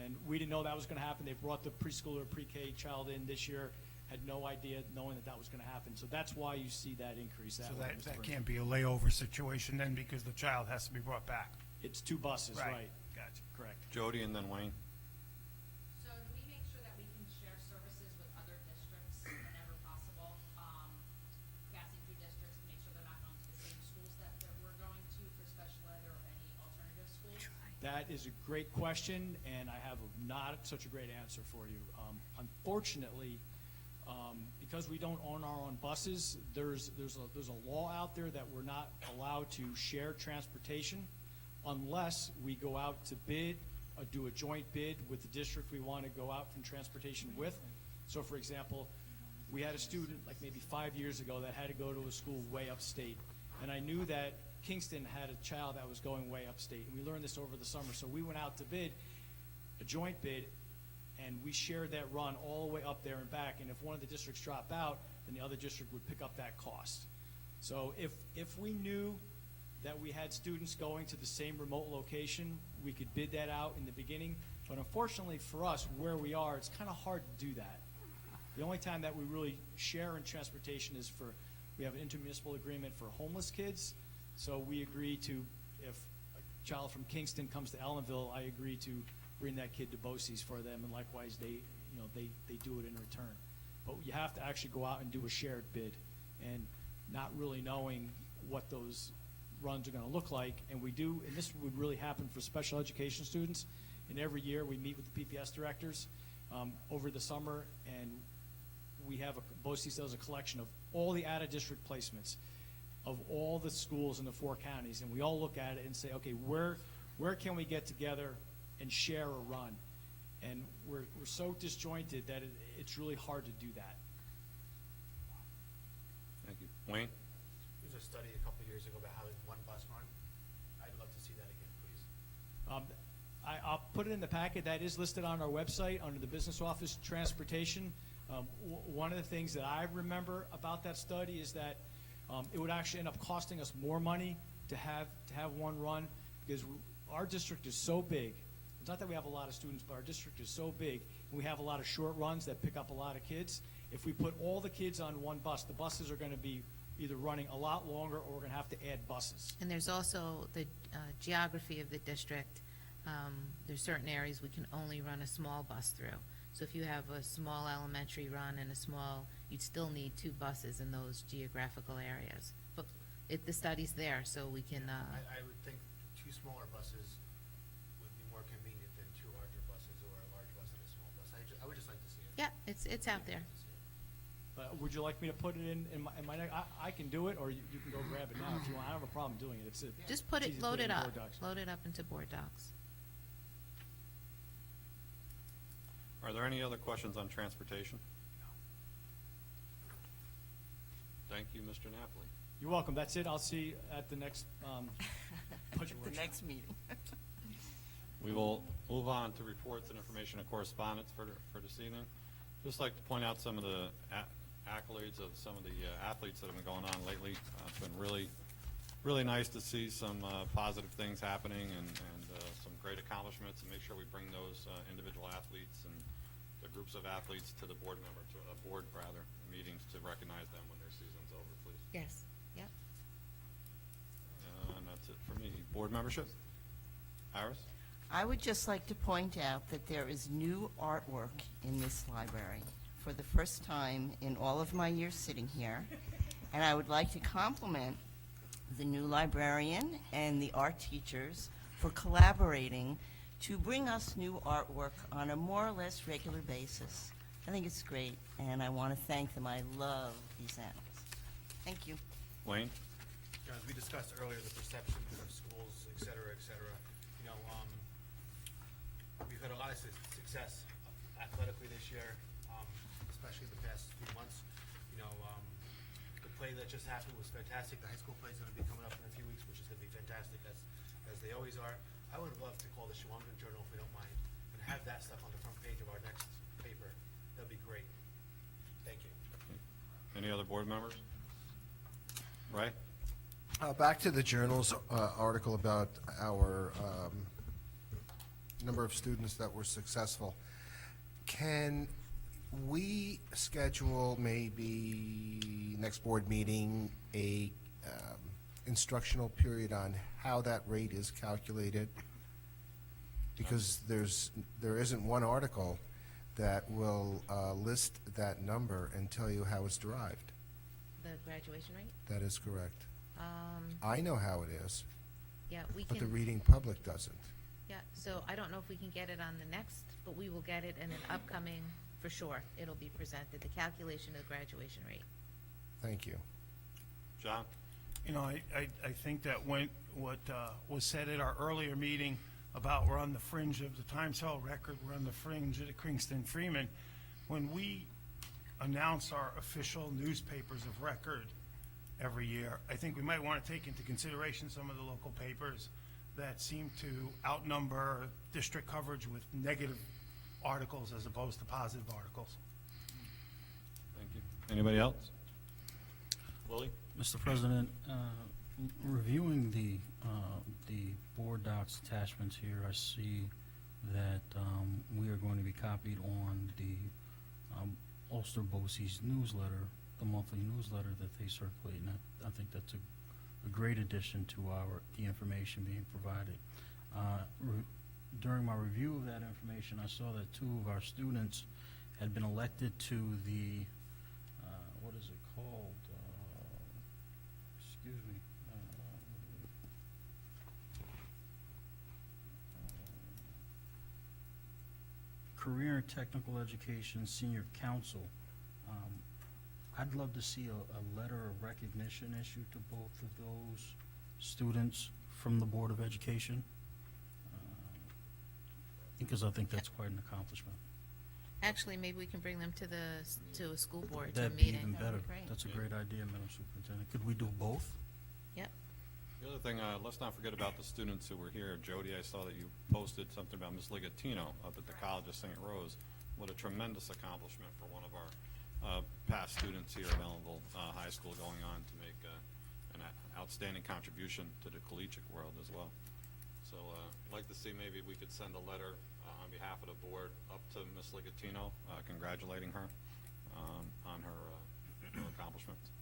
And we didn't know that was going to happen. They brought the preschool or pre-K child in this year, had no idea, knowing that was going to happen. So that's why you see that increase. So way, that Mr. Burns. can't be a layover situation then, because the child has to be brought back. It's 2 buses, right? Gotcha. Correct. Jody and then Wayne. So do we make sure that we can share services with other districts whenever possible? Passing through districts to make sure they're not going to the same schools that we're going to for special ed or any alternative schools? That is a great question, and I have not such a great answer for you. Unfortunately, because we don't own our own buses, there's a law out there that we're not allowed to share transportation unless we go out to bid, do a joint bid with the district we want to go out from transportation with. So, for example, we had a student like maybe 5 years ago that had to go to a school way upstate, and I knew that Kingston had a child that was going way upstate, and we learned this over the summer. So we went out to bid, a joint bid, and we shared that run all the way up there and back. And if one of the districts dropped out, then the other district would pick up that cost. So if we knew that we had students going to the same remote location, we could bid that out in the beginning. But unfortunately for us, where we are, it's kind of hard to do that. The only time that we really share in transportation is we have an intermunicipal agreement for homeless kids. So we agree to, if a child from Kingston comes to Ellenville, I agree to bring that kid to BOCES for them, and likewise they do it in return. But you have to actually go out and do a shared bid, and not really knowing what those runs are going to look like. And we do, and this would really happen for special education students. And every year we meet with the PPS directors over the summer, and we have BOCES does a collection of all the out-of-district placements of all the schools in the 4 counties, and we all look at it and say, okay, where can we get together and share a run? And we're so disjointed that it's really hard to do that. Thank you. Wayne? There was a study a couple of years ago about having 1 bus run. I'd love to see that again, please. I'll put it in the packet. That is listed on our website under the business office transportation. One of the things that I remember about that study is that it would actually end up costing us more money to have one run, because our district is so big. It's not that we have a lot of students, but our district is so big, and we have a lot of short runs that pick up a lot of kids. If we put all the kids on one bus, the buses are going to be either running a lot longer, or we're going to have to add buses. And there's also the geography of the district. There's certain areas we can only run a small bus through. So if you have a small elementary run and a small, you'd still need 2 buses in those geographical areas. But the study's there, so we can, I would think 2 smaller buses would be more convenient than 2 larger buses, or a large bus and a small bus. I would just like to see it. yeah, it's out there. Would you like me to put it in my I can do it, or you can go grab it now if you want. I don't have a problem doing it. Just it's easy to load put it in up, Board Docs. load it up into board docs. Are there any other questions on transportation? Thank you, Mr. Napoli. You're welcome. That's it. I'll see you at the next budget The workshop. next meeting. We will move on to reports and information and correspondence for this evening. Just like to point out some of the accolades of some of the athletes that have been going on lately. It's been really nice to see some positive things happening and some great accomplishments, and make sure we bring those individual athletes and the groups of athletes to the board meetings to recognize them when their season's over, please. Yes, yep. And that's it for me. Board membership? Iris? I would just like to point out that there is new artwork in this library for the first time in all of my years sitting here. And I would like to compliment the new librarian and the art teachers for collaborating to bring us new artwork on a more or less regular basis. I think it's great, and I want to thank them. I love these animals. Thank you. Wayne? As we discussed earlier, the perception of schools, et cetera, you know, we've had a lot of success athletically this year, especially the past few months. You know, the play that just happened was fantastic. The high school play is going to be coming up in a few weeks, which is going to be fantastic, as they always are. I would love to call the Shawangunk Journal, if we don't mind, and have that stuff on the front page of our next paper. That'd be great. Thank you. Any other board members? Right? Back to the Journal's article about our number of students that were successful. Can we schedule maybe next board meeting a instructional period on how that rate is calculated? Because there isn't one article that will list that number and tell you how it's derived. The graduation rate? That is correct. I know how it is, Yeah, we but the can, reading public doesn't. yeah, so I don't know if we can get it on the next, but we will get it in an upcoming, for sure. It'll be presented, the calculation of the graduation rate. Thank you. John? You know, I think that what was said at our earlier meeting about we're on the fringe of the Times Hall record, we're on the fringe of the Kingston Freeman, when we announce our official newspapers of record every year, I think we might want to take into consideration some of the local papers that seem to outnumber district coverage with negative articles as opposed to positive articles. Thank you. Anybody else? Willie? Mr. President, reviewing the board docs attachments here, I see that we are going to be copied on the Ulster BOCES newsletter, the monthly newsletter that they circulate, and I think that's a great addition to the information being provided. During my review of that information, I saw that 2 of our students had been elected to the, what is it called? Excuse me. Career and Technical Education Senior Council. I'd love to see a letter of recognition issued to both of those students from the Board of Education, because I think that's quite an accomplishment. Actually, maybe we can bring them to a school board, to a That'd be meeting. even That'd better. be great. That's a great idea, Madam Superintendent. Could we do both? Yep. The other thing, let's not forget about the students who were here. Jody, I saw that you posted something about Miss Ligatino up at the College of St. Rose. What a tremendous accomplishment for one of our past students here at Ellenville High School, going on to make an outstanding contribution to the collegiate world as well. So I'd like to see maybe we could send a letter on behalf of the board up to Miss Ligatino, congratulating her on her accomplishments.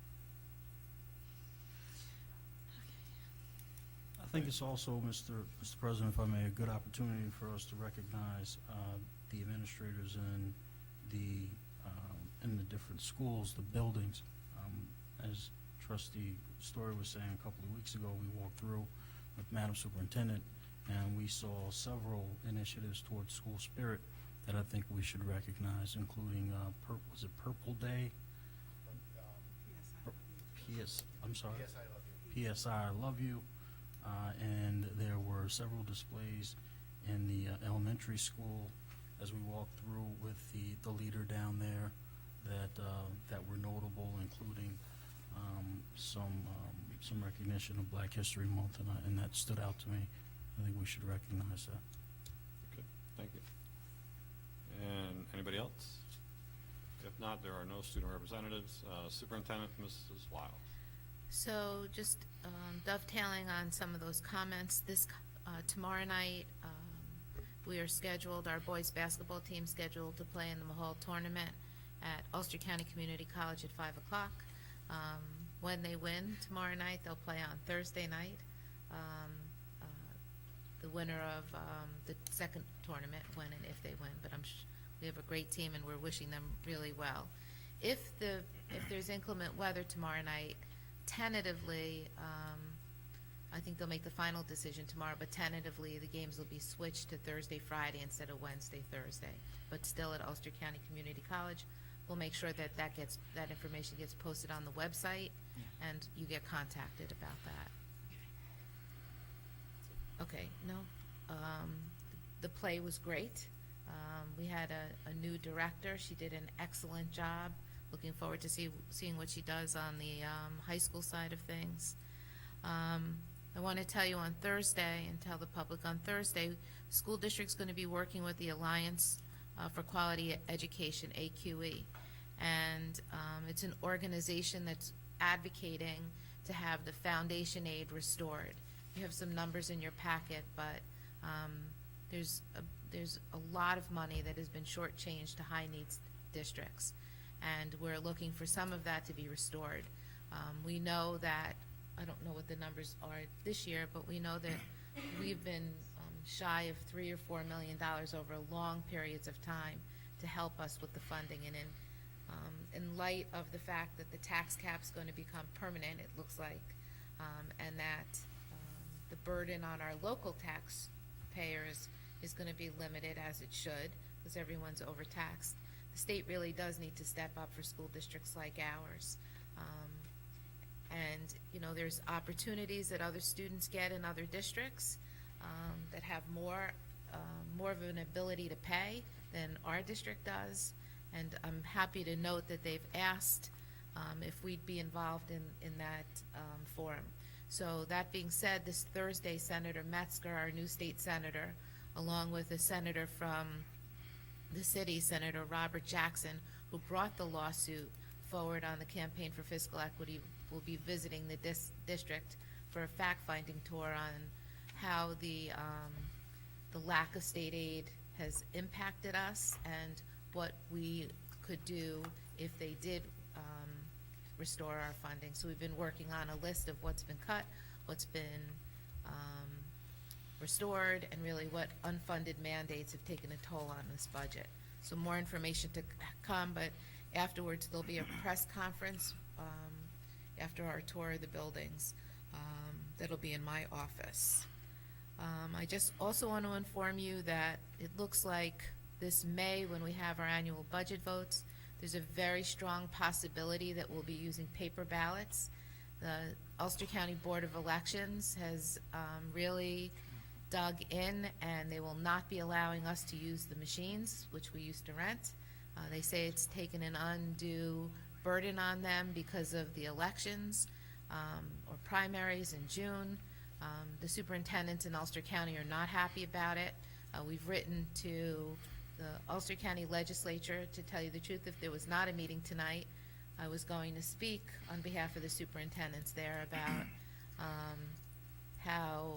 I think it's also, Mr. President, if I may, a good opportunity for us to recognize the administrators in the different schools, the buildings. As Trustee Story was saying a couple of weeks ago, we walked through with Madam Superintendent, and we saw several initiatives towards school spirit that I think we should recognize, including, was it Purple Day? I'm sorry? Yes, I love you. PSI, I love you. And there were several displays in the elementary school as we walked through with the leader down there that were notable, including some recognition of Black History Month, and that stood out to me. I think we should recognize that. Okay, thank you. And anybody else? If not, there are no student representatives. Superintendent, Mrs. Wiles. So just dovetailing on some of those comments, tomorrow night, we are scheduled, our boys basketball team scheduled to play in the Mahal tournament at Ulster County Community College at 5 o'clock. When they win tomorrow night, they'll play on Thursday night. The winner of the second tournament, when and if they win, but we have a great team and we're wishing them really well. If there's inclement weather tomorrow night, tentatively, I think they'll make the final decision tomorrow, but tentatively, the games will be switched to Thursday, Friday instead of Wednesday, Thursday. But still at Ulster County Community College, we'll make sure that that information gets posted on the website, and you get contacted about that. Okay, no, the play was great. We had a new director. She did an excellent job. Looking forward to seeing what she does on the high school side of things. I want to tell you on Thursday, and tell the public on Thursday, the school district's going to be working with the Alliance for Quality Education, AQE. And it's an organization that's advocating to have the foundation aid restored. You have some numbers in your packet, but there's a lot of money that has been shortchanged to high needs districts, and we're looking for some of that to be restored. We know that, I don't know what the numbers are this year, but we know that we've been shy of $3 or $4 million over long periods of time to help us with the funding. And in light of the fact that the tax cap's going to become permanent, it looks like, and that the burden on our local taxpayers is going to be limited, as it should, because everyone's overtaxed. The state really does need to step up for school districts like ours. And, you know, there's opportunities that other students get in other districts that have more of an ability to pay than our district does. And I'm happy to note that they've asked if we'd be involved in that forum. So that being said, this Thursday, Senator Metzger, our new state senator, along with a senator from the city, Senator Robert Jackson, who brought the lawsuit forward on the Campaign for Fiscal Equity, will be visiting the district for a fact-finding tour on how the lack of state aid has impacted us and what we could do if they did restore our funding. So we've been working on a list of what's been cut, what's been restored, and really what unfunded mandates have taken a toll on this budget. So more information to come, but afterwards there'll be a press conference after our tour of the buildings that'll be in my office. I just also want to inform you that it looks like this May, when we have our annual budget votes, there's a very strong possibility that we'll be using paper ballots. The Ulster County Board of Elections has really dug in, and they will not be allowing us to use the machines, which we used to rent. They say it's taken an undue burden on them because of the elections. or primaries in June. The superintendents in Ulster County are not happy about it. We've written to the Ulster County Legislature. To tell you the truth, if there was not a meeting tonight, I was going to speak on behalf of the superintendents there about how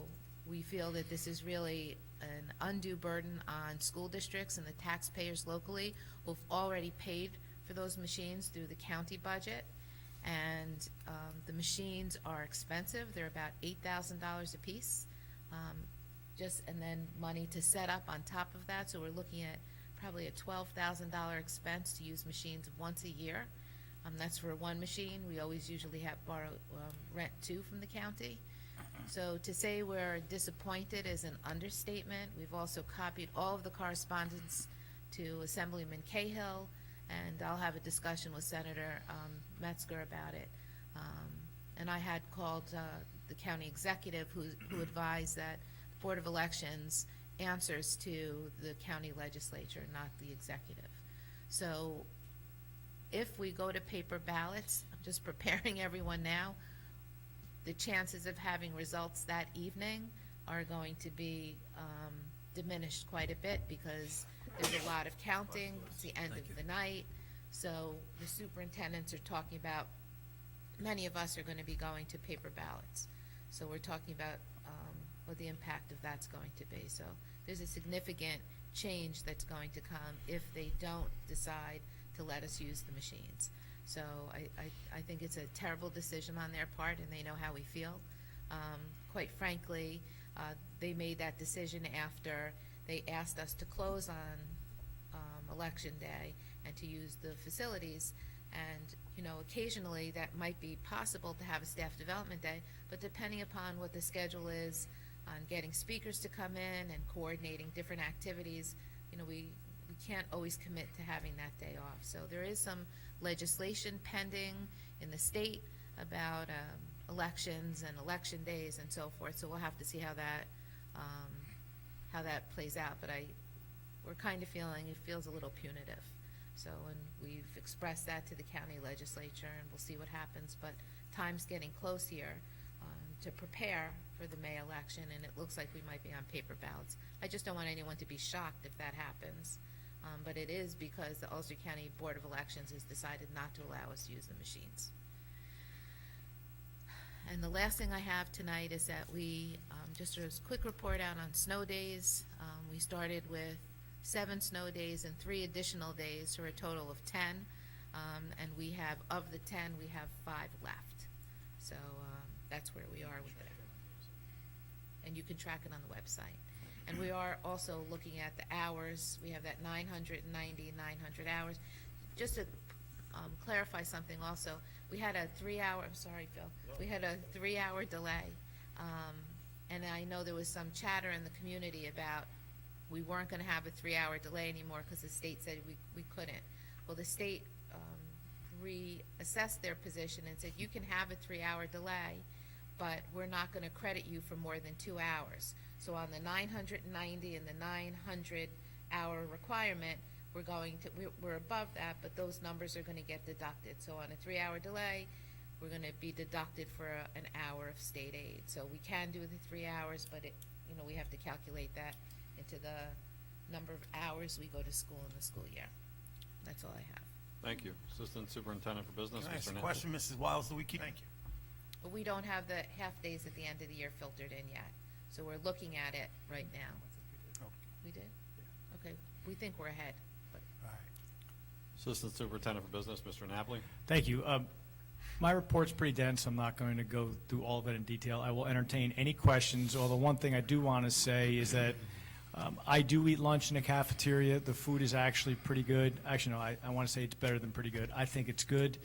we feel that this is really an undue burden on school districts and the taxpayers locally who've already paid for those machines through the county budget. And the machines are expensive. They're about $8,000 a piece. And then money to set up on top of that. So we're looking at probably a $12,000 expense to use machines once a year. That's for one machine. We always usually have rent two from the county. So to say we're disappointed is an understatement. We've also copied all of the correspondence to Assemblyman Cahill, and I'll have a discussion with Senator Metzger about it. And I had called the county executive who advised that the Board of Elections answers to the county legislature, not the executive. So if we go to paper ballots, I'm just preparing everyone now, the chances of having results that evening are going to be diminished quite a bit because there's a lot of counting. It's the end of the night. So the superintendents are talking about, many of us are going to be going to paper ballots. So we're talking about what the impact of that's going to be. So there's a significant change that's going to come if they don't decide to let us use the machines. So I think it's a terrible decision on their part, and they know how we feel. Quite frankly, they made that decision after they asked us to close on Election Day and to use the facilities. And, you know, occasionally that might be possible to have a staff development day, but depending upon what the schedule is on getting speakers to come in and coordinating different activities, you know, we can't always commit to having that day off. So there is some legislation pending in the state about elections and election days and so forth. So we'll have to see how that plays out. But we're kind of feeling it feels a little punitive. So, and we've expressed that to the county legislature, and we'll see what happens. But time's getting close here to prepare for the May election, and it looks like we might be on paper ballots. I just don't want anyone to be shocked if that happens. But it is because the Ulster County Board of Elections has decided not to allow us to use the machines. And the last thing I have tonight is that we, just a quick report out on snow days. We started with 7 snow days and 3 additional days for a total of 10. And we have, of the 10, we have 5 left. So that's where we are with it. And you can track it on the website. And we are also looking at the hours. We have that 900 hours. Just to clarify something also, we had a 3-hour, I'm sorry, Phil, we had a 3-hour delay. And I know there was some chatter in the community about we weren't going to have a 3-hour delay anymore because the state said we couldn't. Well, the state reassessed their position and said you can have a 3-hour delay, but we're not going to credit you for more than 2 hours. So on the 990 and the 900-hour requirement, we're above that, but those numbers are going to get deducted. So on a 3-hour delay, we're going to be deducted for an hour of state aid. So we can do the 3 hours, but we have to calculate that into the number of hours we go to school in the school year. That's all I have. Thank you. Assistant Superintendent for Business, Can I ask Mr. a Knapp. question, Mrs. Wiles? Do we keep? Thank you. But we don't have the half-days at the end of the year filtered in yet. So we're looking at it right now. We did? Okay, we think we're ahead, but All right. Assistant Superintendent for Business, Mr. Napoli. Thank you. My report's pretty dense. I'm not going to go through all of it in detail. I will entertain any questions, although one thing I do want to say is that I do eat lunch in the cafeteria. The food is actually pretty good. Actually, no, I want to say it's better than pretty good. I think it's good.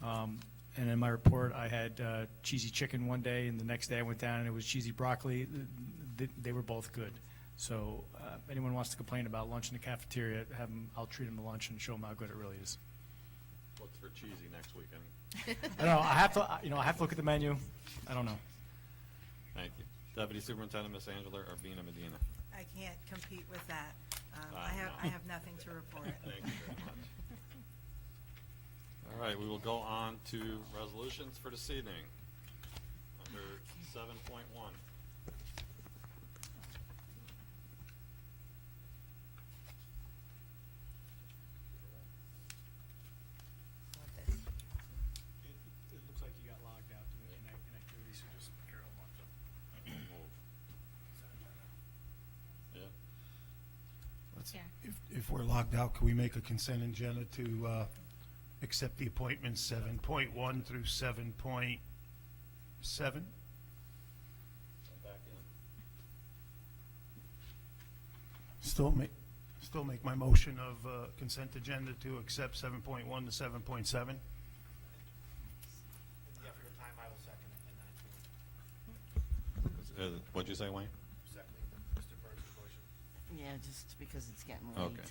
And in my report, I had cheesy chicken one day, and the next day I went down and it was cheesy broccoli. They were both good. So if anyone wants to complain about lunch in the cafeteria, I'll treat them to lunch and show them how good it really is. What's for cheesy next weekend? I don't know. I have to look at the menu. I don't know. Thank you. Deputy Superintendent, Ms. Angela Urbina Medina. I can't compete with that. No. I have nothing to report. Thank you very much. All right, we will go on to resolutions for this evening. under 7.1. It looks like you got logged out in activity, so just, here, hold on. Yeah. Let's- Yeah. If we're logged out, can we make a consent agenda to accept the appointments 7.1 through 7.7? Back in. Still make my motion of consent agenda to accept 7.1 to 7.7? Yeah, for your time, I will second it, and then What'd you say, Wayne? seconding Mr. Burns' motion. Yeah, just because it's getting late. Okay.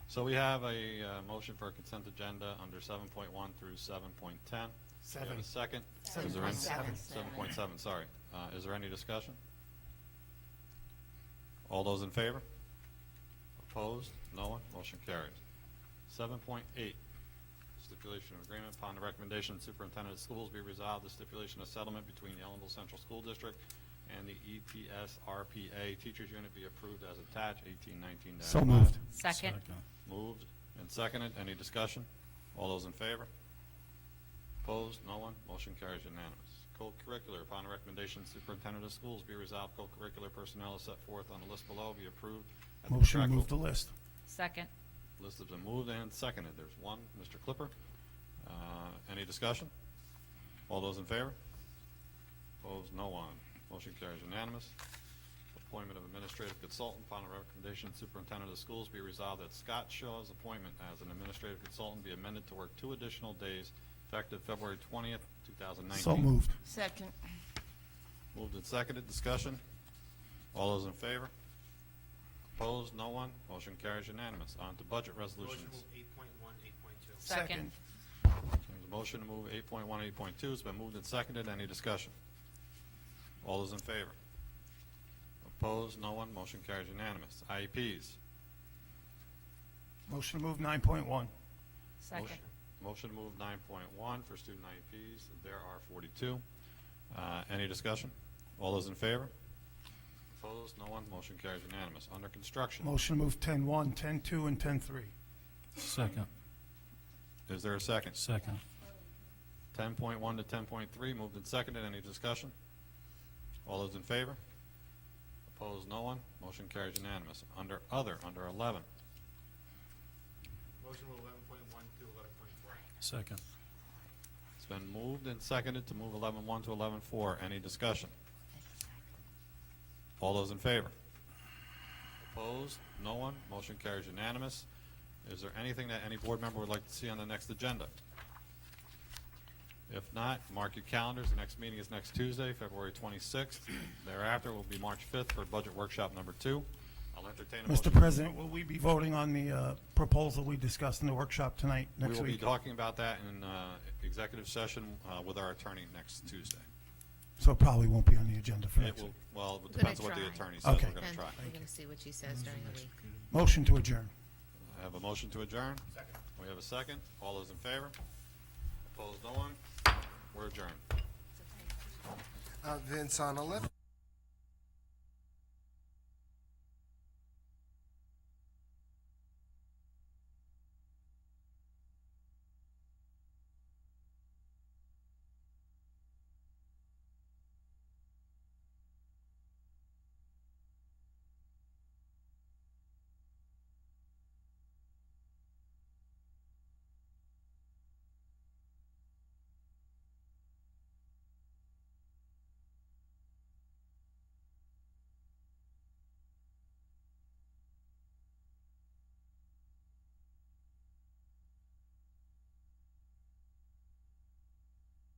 So we have a motion for a consent agenda under 7.1 through 7.10. Do we have a second? Is there any- 7.7. 7.7, sorry. Is there any discussion? All those in favor? Opposed? No one? Motion carries. 7.8, stipulation of agreement upon the recommendation of the superintendent of schools be resolved, the stipulation of settlement between the Ellenville Central School District and the EPS RPA Teachers Unit be approved as attached, 1819-5. So moved. Second. Moved and seconded. Any discussion? All those in favor? Opposed? No one? Motion carries unanimous. Co-curricular, upon the recommendation of the superintendent of schools, be resolved, co-curricular personnel as set forth on the list below be approved. at the Motion to contractual- move the list. Second. List has been moved and seconded. There's one, Mr. Clipper. Any discussion? All those in favor? Opposed? No one. Motion carries unanimous. Appointment of administrative consultant upon the recommendation of the superintendent of schools be resolved that Scott Shaw's appointment as an administrative consultant be amended to work 2 additional days effective February 20th, 2019. So moved. Second. Moved and seconded. Discussion? All those in favor? Opposed? No one? Motion carries unanimous. On to budget Motion resolutions. to move 8.1, 8.2. Second. There's a motion to move 8.1, 8.2. It's been moved and seconded. Any discussion? All those in favor? Opposed? No one? Motion carries unanimous. IEPs. Motion to move 9.1. Second. Motion to move 9.1 for student IEPs. There are 42. Any discussion? All those in favor? Opposed? No one? Motion carries unanimous. Under construction. Motion to move 10.1, 10.2, and 10.3. Second. Is there a second? Second. 10.1 to 10.3, moved and seconded. Any discussion? All those in favor? Opposed? No one? Motion carries unanimous. Under other, under 11. Motion to move 11.1 to 11.4. Second. It's been moved and seconded to move 11.1 to 11.4. Any discussion? All those in favor? Opposed? No one? Motion carries unanimous. Is there anything that any board member would like to see on the next agenda? If not, mark your calendars. The next meeting is next Tuesday, February 26th. Thereafter will be March 5th for budget workshop number 2. I'll entertain a motion. Mr. President, will we be voting on the proposal we discussed in the workshop tonight, We next will be week? talking about that in executive session with our attorney next Tuesday. So it probably won't be on the agenda for It next will, week. well, it We're depends gonna what the try. attorney says. Okay. We're going to And try. we're gonna see what she says during the week. Motion to adjourn. I have a motion to adjourn. Second. We have a second. All those in favor? Opposed, no one? We're adjourned. Vince, on 11.